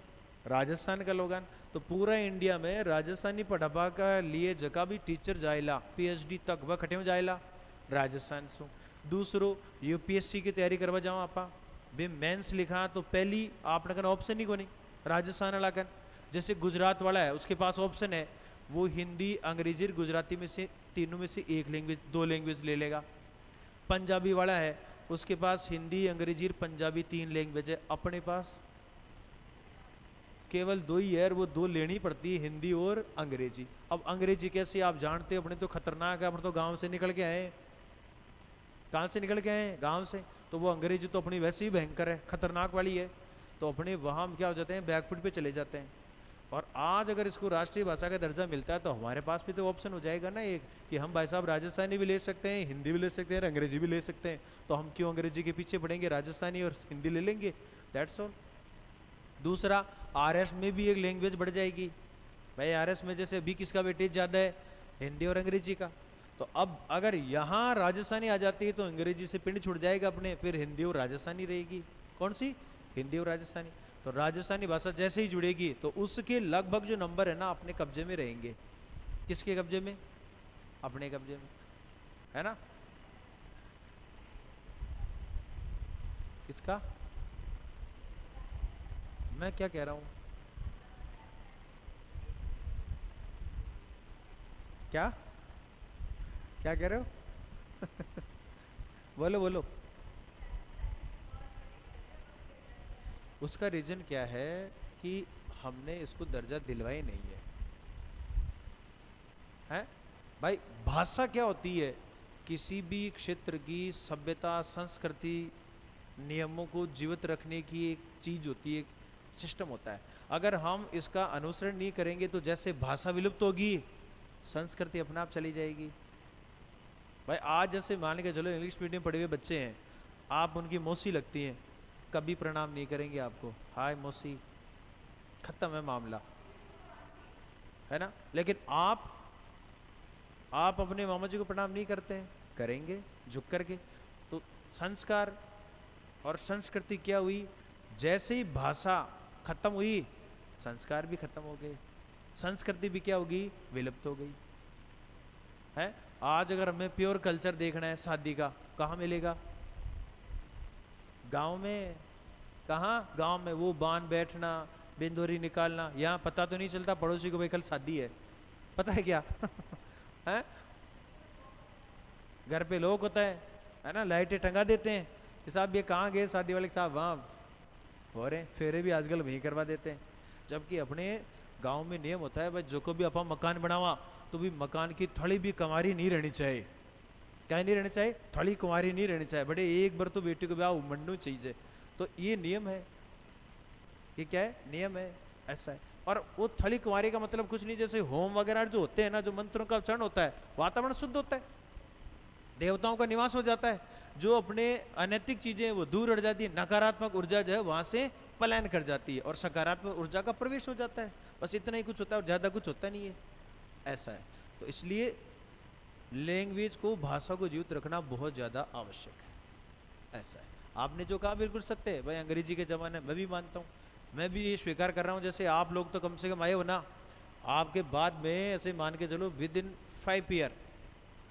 राजस्थान का लोगन, तो पूरा इंडिया में राजस्थानी पढ़ापा का लिए जगह भी टीचर जाएला पीएचडी तक, वह खटे में जाएला राजस्थान से। दूसरो, यूपीएससी की तैयारी करवा जाओ आपा, भी मेंस लिखा तो पहली आपने कन ऑप्शन ही को नहीं राजस्थान वाला कन। जैसे गुजरात वाला है, उसके पास ऑप्शन है, वो हिंदी, अंग्रेजी, गुजराती में से तीनों में से एक लैंग्वेज, 2 लैंग्वेज ले लेगा। पंजाबी वाला है, उसके पास हिंदी, अंग्रेजी, पंजाबी 3 लैंग्वेज है। अपने पास केवल 2 ही है, और वो 2 लेनी पड़ती है, हिंदी और अंग्रेजी। अब अंग्रेजी कैसे आप जानते हो, अपने तो खतरनाक है, अपने तो गांव से निकल के आए। कहाँ से निकल के आए? गांव से। तो वो अंग्रेजी तो अपनी वैसे ही भयंकर है, खतरनाक वाली है, तो अपने वहाँ हम क्या हो जाते हैं, बैकफुट पे चले जाते हैं। और आज अगर इसको राष्ट्रीय भाषा का दर्जा मिलता है तो हमारे पास भी तो ऑप्शन हो जाएगा ना एक, कि हम भाई साहब राजस्थानी भी ले सकते हैं, हिंदी भी ले सकते हैं, अंग्रेजी भी ले सकते हैं, तो हम क्यों अंग्रेजी के पीछे पड़ेंगे, राजस्थानी और हिंदी ले लेंगे, दैट्स ऑल। दूसरा, आरएस में भी एक लैंग्वेज बढ़ जाएगी भाई, आरएस में जैसे अभी किसका वेटेज ज़्यादा है, हिंदी और अंग्रेजी का, तो अब अगर यहाँ राजस्थानी आ जाती है तो अंग्रेजी से पिंड छुट जाएगा अपने, फिर हिंदी और राजस्थानी रहेगी, कौन सी, हिंदी और राजस्थानी। तो राजस्थानी भाषा जैसे ही जुड़ेगी तो उसके लगभग जो नंबर है ना अपने कब्जे में रहेंगे, किसके कब्जे में, अपने कब्जे में, है ना, किसका, मैं क्या कह रहा हूं, क्या क्या कह रहे हो बोलो बोलो। उसका रीजन क्या है कि हमने इसको दर्जा दिलवाई नहीं है, हैं भाई। भाषा क्या होती है, किसी भी क्षेत्र की सभ्यता, संस्कृति, नियमों को जीवित रखने की एक चीज होती है, एक सिस्टम होता है। अगर हम इसका अनुसरण नहीं करेंगे तो जैसे भाषा विलुप्त होगी, संस्कृति अपने आप चली जाएगी। भाई आज जैसे मान के चलो इंग्लिश मीडियम पढ़े हुए बच्चे हैं, आप उनकी मौसी लगती हैं, कभी प्रणाम नहीं करेंगे आपको, हाय मौसी, खत्म है मामला, है ना। लेकिन आप अपने मामा जी को प्रणाम नहीं करते हैं, करेंगे झुक करके। तो संस्कार और संस्कृति क्या हुई, जैसे ही भाषा खत्म हुई संस्कार भी खत्म हो गए, संस्कृति भी क्या होगी, विलुप्त हो गई है। आज अगर हमें प्योर कल्चर देखना है शादी का, कहाँ मिलेगा, गांव में, कहाँ, गांव में वो बांध बैठना, बिंदोरी निकालना, यहाँ पता तो नहीं चलता पड़ोसी को भाई कल शादी है, पता है क्या है, घर पे लोग होता है ना, लाइटें टंगा देते हैं कि साहब ये कहाँ गए शादी वाले साहब, वहाँ हो रहे, फेरे भी आजकल वहीं करवा देते हैं। जबकि अपने गांव में नियम होता है भाई, जो को भी अपा मकान बनावा तो भी मकान की थड़ी भी कुंवारी नहीं रहनी चाहिए, क्या नहीं रहनी चाहिए, थड़ी कुंवारी नहीं रहनी चाहिए, बड़े एक बार तो बेटी को ब्याह उमड़ना चाहिए। तो ये नियम है, ये क्या है, नियम है, ऐसा है। और वो थड़ी कुंवारी का मतलब कुछ नहीं, जैसे होम वगैरह जो होते हैं ना, जो मंत्रों का उच्चारण होता है, वातावरण शुद्ध होता है, देवताओं का निवास हो जाता है, जो अपने अनैतिक चीजें वो दूर हट जाती है, नकारात्मक ऊर्जा जो है वहां से पलायन कर जाती है और सकारात्मक ऊर्जा का प्रवेश हो जाता है, बस इतना ही कुछ होता है और ज्यादा कुछ होता नहीं है, ऐसा है। तो इसलिए लैंग्वेज को, भाषा को जीवित रखना बहुत ज्यादा आवश्यक है, ऐसा है। आपने जो कहा बिल्कुल सत्य है भाई, अंग्रेजी के जमाने में मैं भी मानता हूँ, मैं भी ये स्वीकार कर रहा हूँ, जैसे आप लोग तो कम से कम आए हो ना, आपके बाद में ऐसे मान के चलो विद इन 5 ईयर,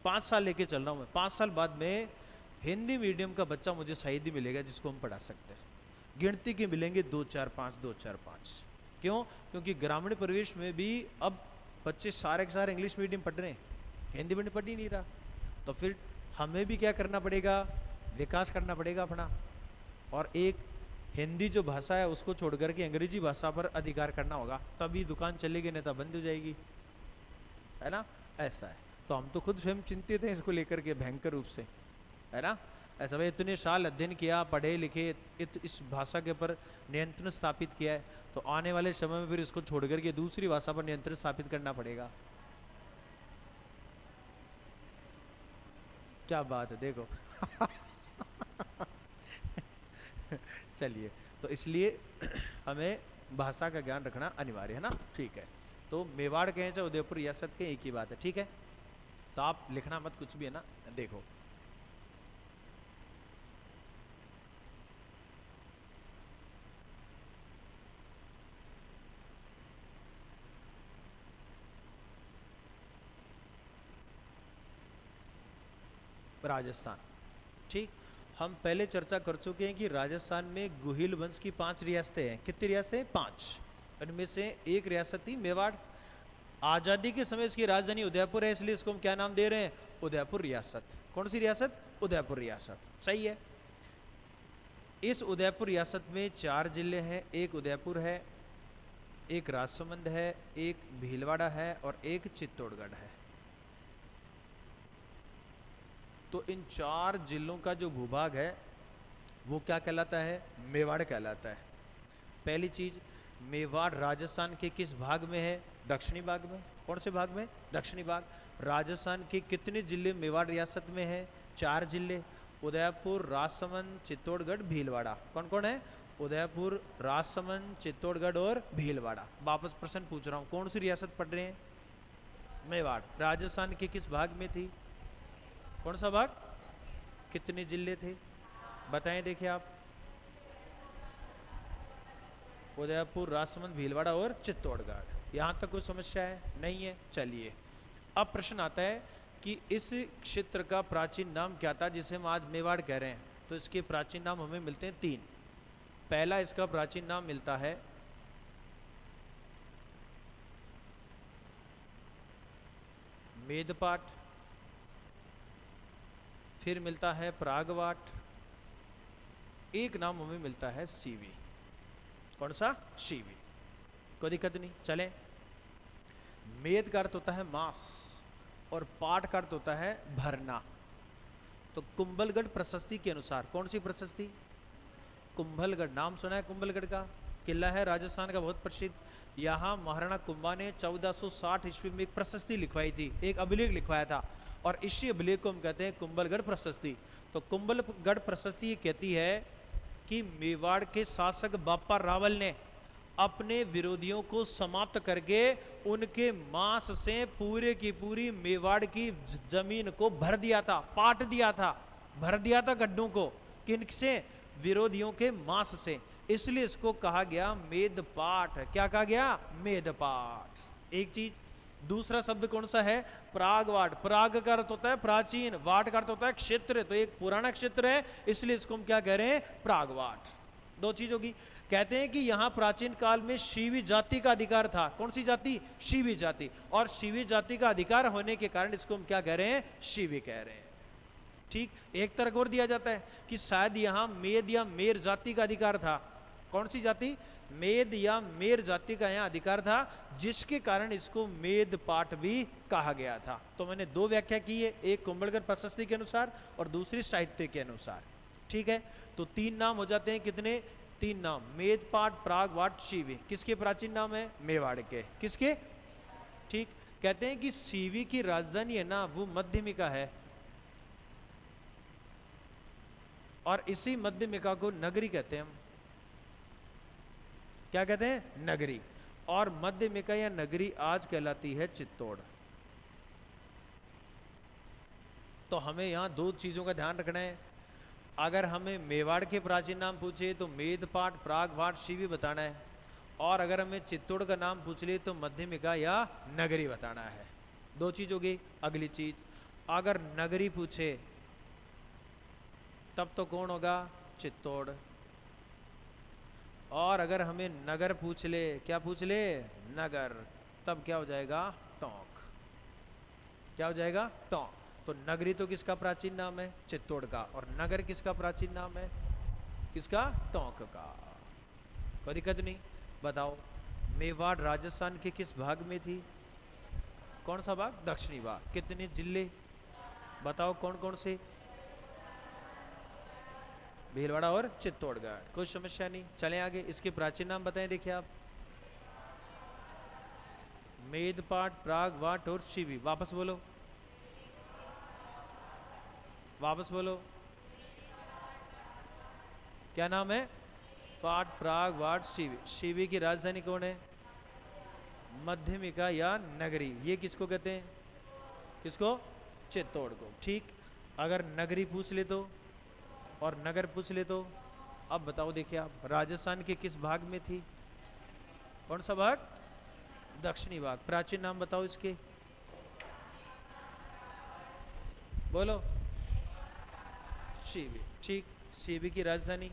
5 साल लेके चल रहा हूँ मैं, 5 साल बाद में हिंदी मीडियम का बच्चा मुझे शायद ही मिलेगा जिसको हम पढ़ा सकते हैं, गिनती के मिलेंगे 2-4-5। क्यों, क्योंकि ग्रामीण परिवेश में भी अब बच्चे सारे के सारे इंग्लिश मीडियम पढ़ रहे हैं, हिंदी मीडियम पढ़ ही नहीं रहा। तो फिर हमें भी क्या करना पड़ेगा, विकास करना पड़ेगा अपना, और एक हिंदी जो भाषा है उसको छोड़ करके अंग्रेजी भाषा पर अधिकार करना होगा, तभी दुकान चलेगी, नहीं तो बंद हो जाएगी, है ना, ऐसा है। तो हम तो खुद स्वयं चिंतित हैं इसको लेकर के भयंकर रूप से, है ना, ऐसा। भाई इतने साल अध्ययन किया, पढ़े लिखे, इस भाषा के ऊपर नियंत्रण स्थापित किया है, तो आने वाले समय में फिर इसको छोड़ करके दूसरी भाषा पर नियंत्रण स्थापित करना पड़ेगा। क्या बात है, देखो चलिए, तो इसलिए हमें भाषा का ज्ञान रखना अनिवार्य है ना, ठीक है। तो मेवाड़ कहें चाहे उदयपुर रियासत के, एक ही बात है, ठीक है। तो आप लिखना मत कुछ भी, है ना, देखो राजस्थान, ठीक। हम पहले चर्चा कर चुके हैं कि राजस्थान में गुहिल वंश की 5 रियासतें हैं, कितनी रियासतें, 5, इनमें से एक रियासत थी मेवाड़। आज़ादी के समय इसकी राजधानी उदयपुर है, इसलिए इसको हम क्या नाम दे रहे हैं, उदयपुर रियासत। कौन सी रियासत, उदयपुर रियासत, सही है। इस उदयपुर रियासत में 4 जिले हैं, एक उदयपुर है, एक राजसमंद है, एक भीलवाड़ा है और एक चित्तौड़गढ़ है। तो इन 4 जिलों का जो भूभाग है वो क्या कहलाता है, मेवाड़ कहलाता है। पहली चीज, मेवाड़ राजस्थान के किस भाग में है? दक्षिणी भाग में। कौन से भाग में? दक्षिणी भाग। राजस्थान के कितने जिले मेवाड़ रियासत में है? 4 जिले, उदयपुर, राजसमंद, चित्तौड़गढ़, भीलवाड़ा। कौन कौन है? उदयपुर, राजसमंद, चित्तौड़गढ़ और भीलवाड़ा। वापस प्रश्न पूछ रहा हूँ, कौन सी रियासत पढ़ रहे हैं? मेवाड़। राजस्थान के किस भाग में थी? कौन सा भाग? कितने जिले थे बताएं, देखिए आप। उदयपुर, राजसमंद, भीलवाड़ा और चित्तौड़गढ़। यहां तक कोई समस्या है? नहीं है। चलिए अब प्रश्न आता है कि इस क्षेत्र का प्राचीन नाम क्या था जिसे हम आज मेवाड़ कह रहे हैं? तो इसके प्राचीन नाम हमें मिलते हैं 3। पहला इसका प्राचीन नाम मिलता है मेदपाट, फिर मिलता है प्रागवाट, एक नाम हमें मिलता है सीवी। कौन सा? सीवी। कोई दिक्कत नहीं, चलें। मेद का अर्थ होता है मांस और पाट का अर्थ होता है भरना। तो कुंभलगढ़ प्रशस्ति के अनुसार, कौन सी प्रशस्ति? कुंभलगढ़। नाम सुना है कुंभलगढ़ का? किला है राजस्थान का बहुत प्रसिद्ध। यहाँ महाराणा कुंभा ने 1460 ईस्वी में एक प्रशस्ति लिखवाई थी, एक अभिलेख लिखवाया था, और इसी अभिलेख को हम कहते हैं कुंभलगढ़ प्रशस्ति। तो कुंभलगढ़ प्रशस्ति ये कहती है कि मेवाड़ के शासक बापा रावल ने अपने विरोधियों को समाप्त करके उनके मांस से पूरे की पूरी मेवाड़ की जमीन को भर दिया था, पाट दिया था, भर दिया था गड्ढों को। किनसे? विरोधियों के मांस से। इसलिए इसको कहा गया मेदपाट। क्या कहा गया? मेदपाट। एक चीज। दूसरा शब्द कौन सा है? प्रागवाट। प्राग का अर्थ होता है प्राचीन, वाट का अर्थ होता है क्षेत्र। तो एक पुराना क्षेत्र है, इसलिए इसको हम क्या कह रहे हैं? प्रागवाट। 2 चीज होगी। कहते हैं कि यहां प्राचीन काल में शिवी जाति का अधिकार था। कौन सी जाति? शिवी जाति। और शिवी जाति का अधिकार होने के कारण इसको हम क्या कह रहे हैं? शिवी कह रहे हैं। ठीक। एक तर्क और दिया जाता है कि शायद यहां मेद या मेर जाति का अधिकार था। कौन सी जाति? मेद या मेर जाति का यहां अधिकार था, जिसके कारण इसको मेद पाट भी कहा गया था। तो मैंने 2 व्याख्या की है, एक कुंभलगढ़ प्रशस्ति के अनुसार और दूसरी साहित्य के अनुसार। ठीक है, तो 3 नाम हो जाते हैं। कितने? 3 नाम। मेदपाट, प्रागवाट, शिवी। किसके प्राचीन नाम है? मेवाड़ के। किसके? ठीक। कहते हैं कि शिवी की राजधानी है ना, वो मध्यमिका है, और इसी मध्यमिका को नगरी कहते हैं हम। क्या कहते हैं? नगरी। और मध्यमिका या नगरी आज कहलाती है चित्तौड़। तो हमें यहां 2 चीजों का ध्यान रखना है। अगर हमें मेवाड़ के प्राचीन नाम पूछे तो मेदपाट, प्रागवाट, शिवी बताना है, और अगर हमें चित्तौड़ का नाम पूछ ले तो मध्यमिका या नगरी बताना है। 2 चीज होगी। अगली चीज, अगर नगरी पूछे तब तो कौन होगा? चित्तौड़। और अगर हमें नगर पूछ ले, क्या पूछ ले? नगर, तब क्या हो जाएगा? टोंक। क्या हो जाएगा? टोंक। तो नगरी तो किसका प्राचीन नाम है? चित्तौड़ का। और नगर किसका प्राचीन नाम है? किसका? टोंक का। कोई दिक्कत नहीं। बताओ, मेवाड़ राजस्थान के किस भाग में थी? कौन सा भाग? दक्षिणी भाग। कितने जिले बताओ? कौन कौन से? भीलवाड़ा और चित्तौड़गढ़। कोई समस्या नहीं, चलें आगे। इसके प्राचीन नाम बताएं, देखिए आप। मेदपाट, प्रागवाट और शिवी। वापस बोलो, वापस बोलो। क्या नाम है? पाट, प्रागवाट, शिवी। शिवी की राजधानी कौन है? मध्यमिका या नगरी। ये किसको कहते हैं? किसको? चित्तौड़ को। ठीक। अगर नगरी पूछ ले तो, और नगर पूछ ले तो, अब बताओ, देखिए आप, राजस्थान के किस भाग में थी? कौन सा भाग? दक्षिणी भाग। प्राचीन नाम बताओ इसके, बोलो। शिवी। ठीक। शिवी की राजधानी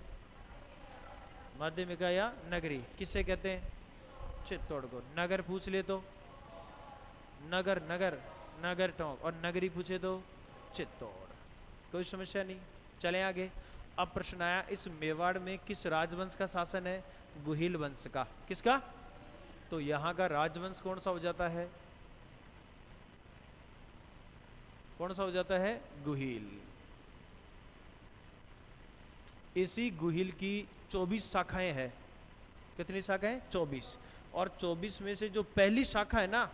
मध्यमिका या नगरी किससे कहते हैं? चित्तौड़ को। नगर पूछ ले तो नगर, नगर, नगर टोंक, और नगरी पूछे तो चित्तौड़। कोई समस्या नहीं, चलें आगे। अब प्रश्न आया, इस मेवाड़ में किस राजवंश का शासन है? गुहिल वंश का। किसका? तो यहां का राजवंश कौन सा हो जाता है? कौन सा हो जाता है? गुहिल। इसी गुहिल की 24 शाखाएं हैं। कितनी शाखा है? 24। और 24 में से जो पहली शाखा है ना,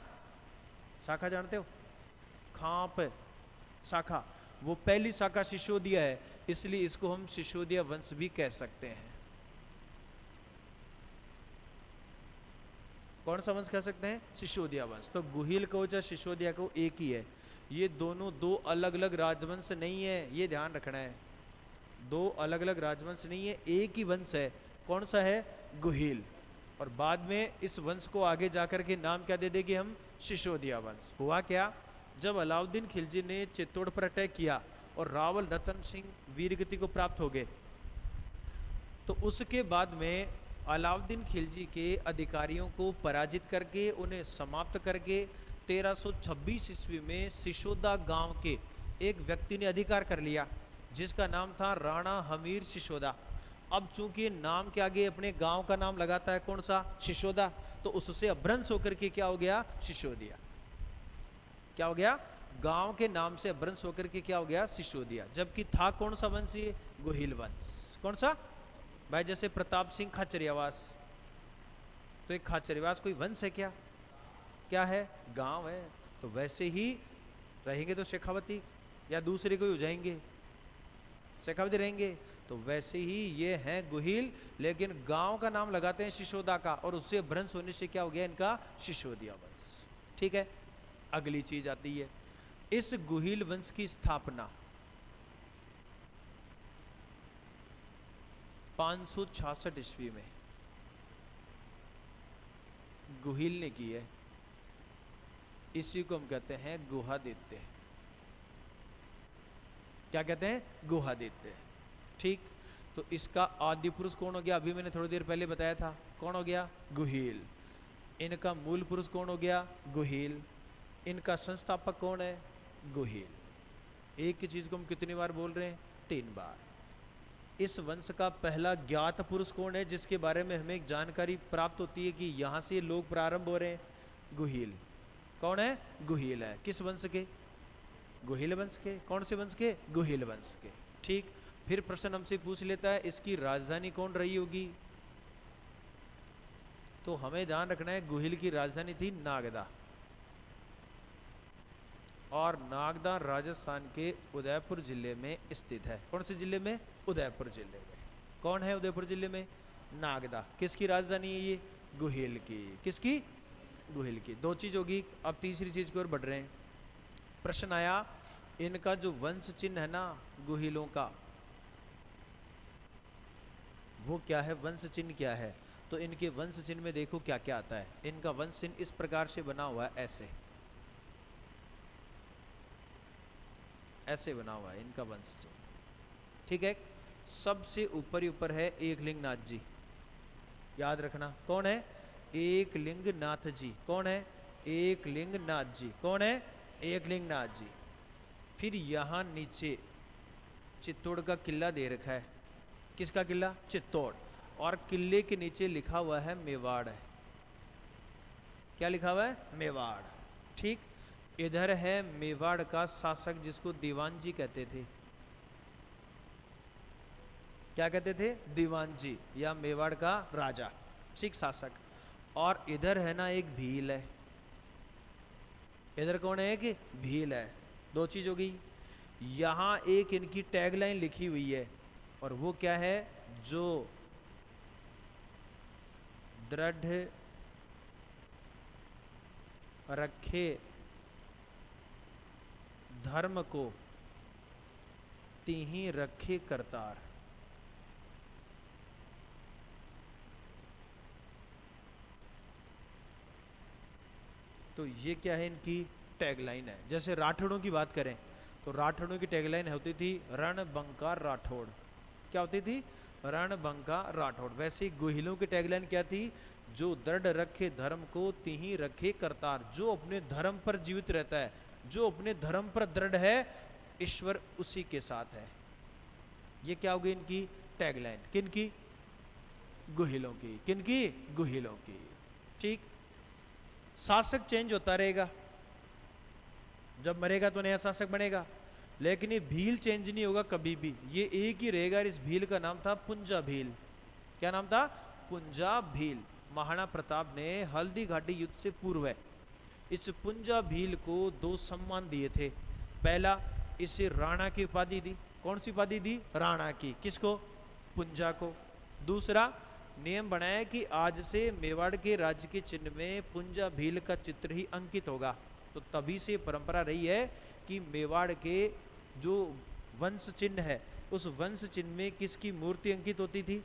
शाखा जानते हो, खाप शाखा, वो पहली शाखा सिसोदिया है, इसलिए इसको हम सिसोदिया वंश भी कह सकते हैं। कौन सा वंश कह सकते हैं? सिसोदिया वंश। तो गुहिल को या सिसोदिया को एक ही है। ये दोनों दो अलग अलग राजवंश नहीं है, ये ध्यान रखना है। दो अलग अलग राजवंश नहीं है, एक ही वंश है। कौन सा है? गुहिल। और बाद में इस वंश को आगे जाकर के नाम क्या दे देंगे हम? सिसोदिया वंश। हुआ क्या, जब अलाउद्दीन खिलजी ने चित्तौड़ पर अटैक किया और रावल रतन सिंह वीरगति को प्राप्त हो गए, तो उसके बाद में अलाउद्दीन खिलजी के अधिकारियों को पराजित करके, उन्हें समाप्त करके 1326 ईस्वी में सिसोदा गांव के एक व्यक्ति ने अधिकार कर लिया, जिसका नाम था राणा हमीर सिसोदा। अब चूंकि नाम के आगे अपने गांव का नाम लगाता है, कौन सा? सिसोदा, तो उससे अभ्रंश होकर के क्या हो गया? सिसोदिया। क्या हो गया? गांव के नाम से अभ्रंश होकर के क्या हो गया? सिसोदिया। जबकि था कौन सा वंश? ये गुहिल वंश। कौन सा भाई? जैसे प्रताप सिंह खाचरियावास, तो एक खाचरियावास कोई वंश है क्या? क्या है? गांव है। तो वैसे ही रहेंगे तो शेखावती, या दूसरे कोई हो जाएंगे, शेखावती रहेंगे। तो वैसे ही ये हैं गुहिल, लेकिन गांव का नाम लगाते हैं सिसोदा का, और उससे भ्रंश होने से क्या हो गया इनका? सिसोदिया वंश। ठीक है, अगली चीज आती है, इस गुहिल वंश की स्थापना 566 ईस्वी में गुहिल ने की है। इसी को हम कहते हैं गुहादित्य। क्या कहते हैं? गुहादित्य। ठीक, तो इसका आदि पुरुष कौन हो गया? अभी मैंने थोड़ी देर पहले बताया था, कौन हो गया? गुहिल। इनका मूल पुरुष कौन हो गया? गुहिल। इनका संस्थापक कौन है? गुहिल। एक ही चीज को हम कितनी बार बोल रहे हैं? 3 बार। इस वंश का पहला ज्ञात पुरुष कौन है, जिसके बारे में हमें एक जानकारी प्राप्त होती है कि यहां से लोग प्रारंभ हो रहे हैं? गुहिल। कौन है? गुहिल है। किस वंश के? गुहिल वंश के। कौन से वंश के? गुहिल वंश के। ठीक, फिर प्रश्न हमसे पूछ लेता है इसकी राजधानी कौन रही होगी? तो हमें ध्यान रखना है, गुहिल की राजधानी थी नागदा, और नागदा राजस्थान के उदयपुर जिले में स्थित है। कौन से जिले में? उदयपुर जिले में। कौन है उदयपुर जिले में? नागदा। किसकी राजधानी है ये? गुहिल की। किसकी? गुहिल की। 2 चीज होगी, अब तीसरी चीज की ओर बढ़ रहे हैं। प्रश्न आया, इनका जो वंश चिन्ह है ना गुहिलों का, वो क्या है? वंश चिन्ह क्या है? तो इनके वंश चिन्ह में देखो क्या क्या आता है। इनका वंश चिन्ह इस प्रकार से बना हुआ है, ऐसे ऐसे बना हुआ है इनका वंश चिन्ह। ठीक है, सबसे ऊपर ही ऊपर है एकलिंगनाथ जी, याद रखना। कौन है? एकलिंगनाथ जी। कौन है? एकलिंगनाथ जी। कौन है? एकलिंगनाथ जी। फिर यहां नीचे चित्तौड़ का किला दे रखा है। किसका किला? चित्तौड़। और किले के नीचे लिखा हुआ है मेवाड़ है। क्या लिखा हुआ है? मेवाड़। ठीक, इधर है मेवाड़ का शासक, जिसको दीवान जी कहते थे। क्या कहते थे? दीवान जी, या मेवाड़ का राजा, ठीक, शासक। और इधर है ना एक भील है। इधर कौन है? एक भील है। 2 चीज होगी। यहां एक इनकी टैगलाइन लिखी हुई है, और वो क्या है? जो दृढ़ रखे धर्म को तिहीं रखे करतार। तो ये क्या है? इनकी टैगलाइन है। जैसे राठौड़ों की बात करें तो राठौड़ों की टैगलाइन होती थी रणबंका राठौड़। क्या होती थी? रणबंका राठौड़। वैसे गुहिलों की टैगलाइन क्या थी? जो दृढ़ रखे धर्म को तिहीं रखे करतार। जो अपने धर्म पर जीवित रहता है, जो अपने धर्म पर दृढ़ है, ईश्वर उसी के साथ है। ये क्या होगी इनकी टैगलाइन? किनकी? गुहिलों की। किनकी? गुहिलों की। ठीक, शासक चेंज होता रहेगा, जब मरेगा तो नया शासक बनेगा, लेकिन ये भील चेंज नहीं होगा कभी भी, ये एक ही रहेगा। इस भील का नाम था पुंजा भील। क्या नाम था? पुंजा भील। महाराणा प्रताप ने हल्दी घाटी युद्ध से पूर्व इस पुंजा भील को 2 सम्मान दिए थे। पहला, इसे राणा की उपाधि दी। कौन सी उपाधि दी? राणा की। किसको? पुंजा को। दूसरा, नियम बनाया कि आज से मेवाड़ के राज्य के चिन्ह में पुंजा भील का चित्र ही अंकित होगा। तो तभी से परंपरा रही है कि मेवाड़ के जो वंश चिन्ह है उस वंश चिन्ह में किसकी मूर्ति अंकित होती थी?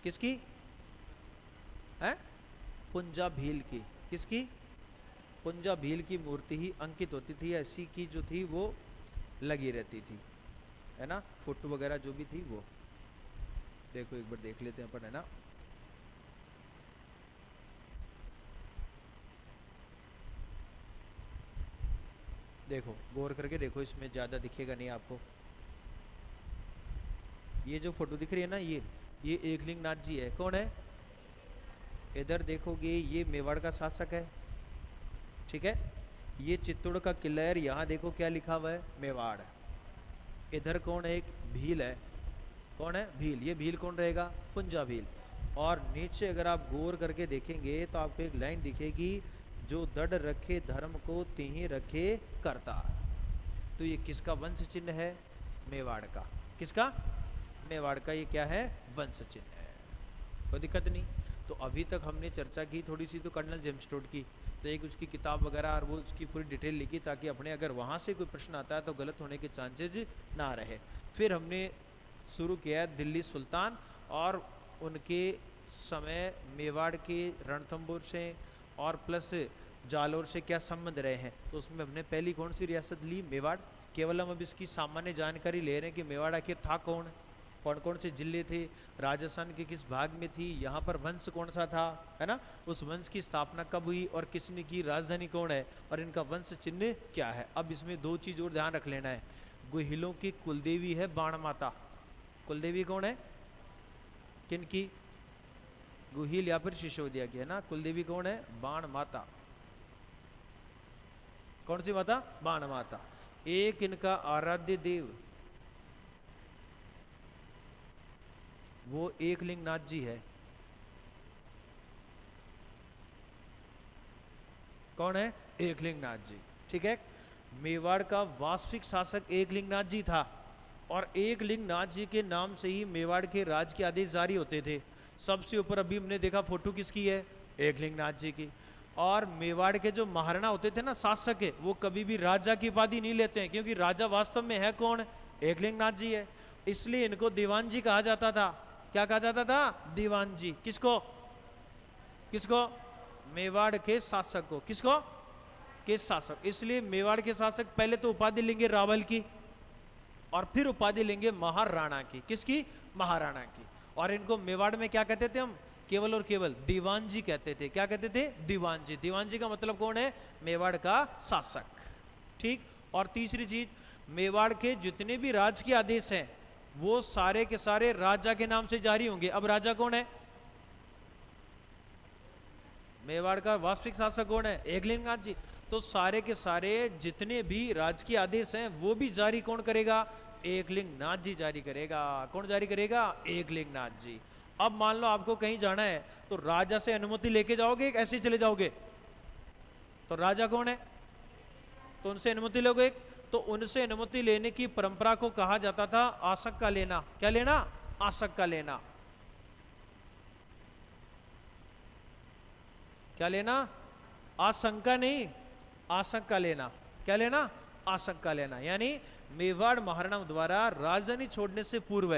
किसकी? है? पुंजा भील की। किसकी? पुंजा भील की मूर्ति ही अंकित होती थी। ऐसी की जो थी वो लगी रहती थी, है ना, फोटो वगैरह जो भी थी वो। देखो एक बार देख लेते हैं अपन, है ना। देखो गौर करके देखो, इसमें ज्यादा दिखेगा नहीं आपको। ये जो फोटो दिख रही है ना, ये एकलिंग नाथ जी है। कौन है? इधर देखोगे ये मेवाड़ का शासक है, ठीक है। ये चित्तौड़ का किला है, यहाँ देखो क्या लिखा हुआ है? मेवाड़। इधर कौन है? एक भील है। कौन है? भील। ये भील कौन रहेगा? पुंजा भील। और नीचे अगर आप गौर करके देखेंगे तो आपको एक लाइन दिखेगी, जो दृढ़ रखे धर्म को तिहि रखे करतार। तो ये किसका वंश चिन्ह है? मेवाड़ का। किसका? मेवाड़ का। ये क्या है? वंश चिन्ह है। कोई दिक्कत नहीं। तो अभी तक हमने चर्चा की थोड़ी सी तो कर्नल जेम्स टोड की, तो एक उसकी किताब वगैरह और वो उसकी पूरी डिटेल लिखी, ताकि अपने अगर वहाँ से कोई प्रश्न आता है तो गलत होने के चांसेज ना रहे। फिर हमने शुरू किया है दिल्ली सुल्तान और उनके समय मेवाड़ के रणथंबोर से और प्लस जालोर से क्या संबंध रहे हैं। तो उसमें हमने पहली कौन सी रियासत ली? मेवाड़। केवल हम अब इसकी सामान्य जानकारी ले रहे हैं कि मेवाड़ आखिर था कौन, कौन कौन से जिले थे, राजस्थान के किस भाग में थी, यहाँ पर वंश कौन सा था, है ना, उस वंश की स्थापना कब हुई और किसने की, राजधानी कौन है और इनका वंश चिन्ह क्या है। अब इसमें 2 चीज और ध्यान रख लेना है। गुहिलों की कुलदेवी है बाण माता। कुलदेवी कौन है? किनकी? गुहिल या फिर सिसोदिया की, है ना। कुलदेवी कौन है? बाण माता। कौन सी माता? बाण माता। एक इनका आराध्य देव वो एकलिंग नाथ जी है। कौन है? एकलिंग नाथ जी, ठीक है। मेवाड़ का वास्तविक शासक एकलिंग नाथ जी था और एकलिंग नाथ जी के नाम से ही मेवाड़ के राज के आदेश जारी होते थे। सबसे ऊपर अभी हमने देखा फोटो किसकी है? एकलिंग नाथ जी की। और मेवाड़ के जो महाराणा होते थे ना, शासक है, वो कभी भी राजा की उपाधि नहीं लेते हैं, क्योंकि राजा वास्तव में है कौन? एकलिंग नाथ जी है। इसलिए इनको दीवान जी कहा जाता था। क्या कहा जाता था? दीवान जी। किसको? किसको? मेवाड़ के शासक को। किसको? के शासक। इसलिए मेवाड़ के शासक पहले तो उपाधि लेंगे रावल की और फिर उपाधि लेंगे महाराणा की। किसकी? महाराणा की। और इनको मेवाड़ में क्या कहते थे हम? केवल और केवल दीवान जी कहते थे। क्या कहते थे? दीवान जी। दीवान जी का मतलब कौन है? मेवाड़ का शासक, ठीक। और तीसरी चीज, मेवाड़ के जितने भी राज के आदेश हैं वो सारे के सारे राजा के नाम से जारी होंगे। अब राजा कौन है? मेवाड़ का वास्तविक शासक कौन है? एकलिंग नाथ जी। तो सारे के सारे जितने भी राजकीय आदेश हैं वो भी जारी कौन करेगा? एकलिंग नाथ जी जारी करेगा। कौन जारी करेगा? एकलिंग नाथ जी। अब मान लो आपको कहीं जाना है तो राजा से अनुमति लेके जाओगे, ऐसे चले जाओगे? तो राजा कौन है? तो उनसे अनुमति लोगे। तो उनसे अनुमति लेने की परंपरा को कहा जाता था आशक का लेना। क्या लेना? आशक का लेना। क्या लेना? आशंका नहीं, आशक का लेना। क्या लेना? आशक का लेना। यानी मेवाड़ महाराणा द्वारा राजधानी छोड़ने से पूर्व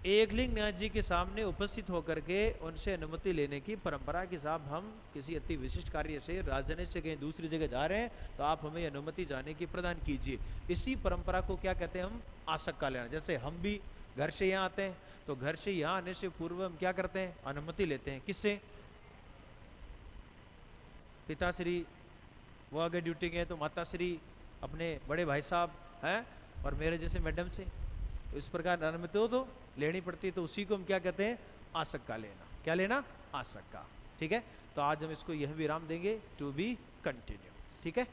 एकलिंग नाथ जी के सामने उपस्थित होकर के उनसे अनुमति लेने की परंपरा कि साहब हम किसी अति विशिष्ट कार्य से राजधानी से कहीं दूसरी जगह जा रहे हैं तो आप हमें अनुमति जाने की प्रदान कीजिए। इसी परंपरा को क्या कहते हैं हम? आशक का लेना। जैसे हम भी घर से यहाँ आते हैं तो घर से यहाँ आने से पूर्व हम क्या करते हैं? अनुमति लेते हैं। किससे? पिताश्री वो आगे ड्यूटी गए तो माताश्री, अपने बड़े भाई साहब हैं, और मेरे जैसे मैडम से। तो इस प्रकार अनुमति हो तो लेनी पड़ती है। तो उसी को हम क्या कहते हैं? आशक का लेना। क्या लेना? आशक का, ठीक है। तो आज हम इसको यह विराम देंगे। टू बी कंटिन्यू, ठीक है।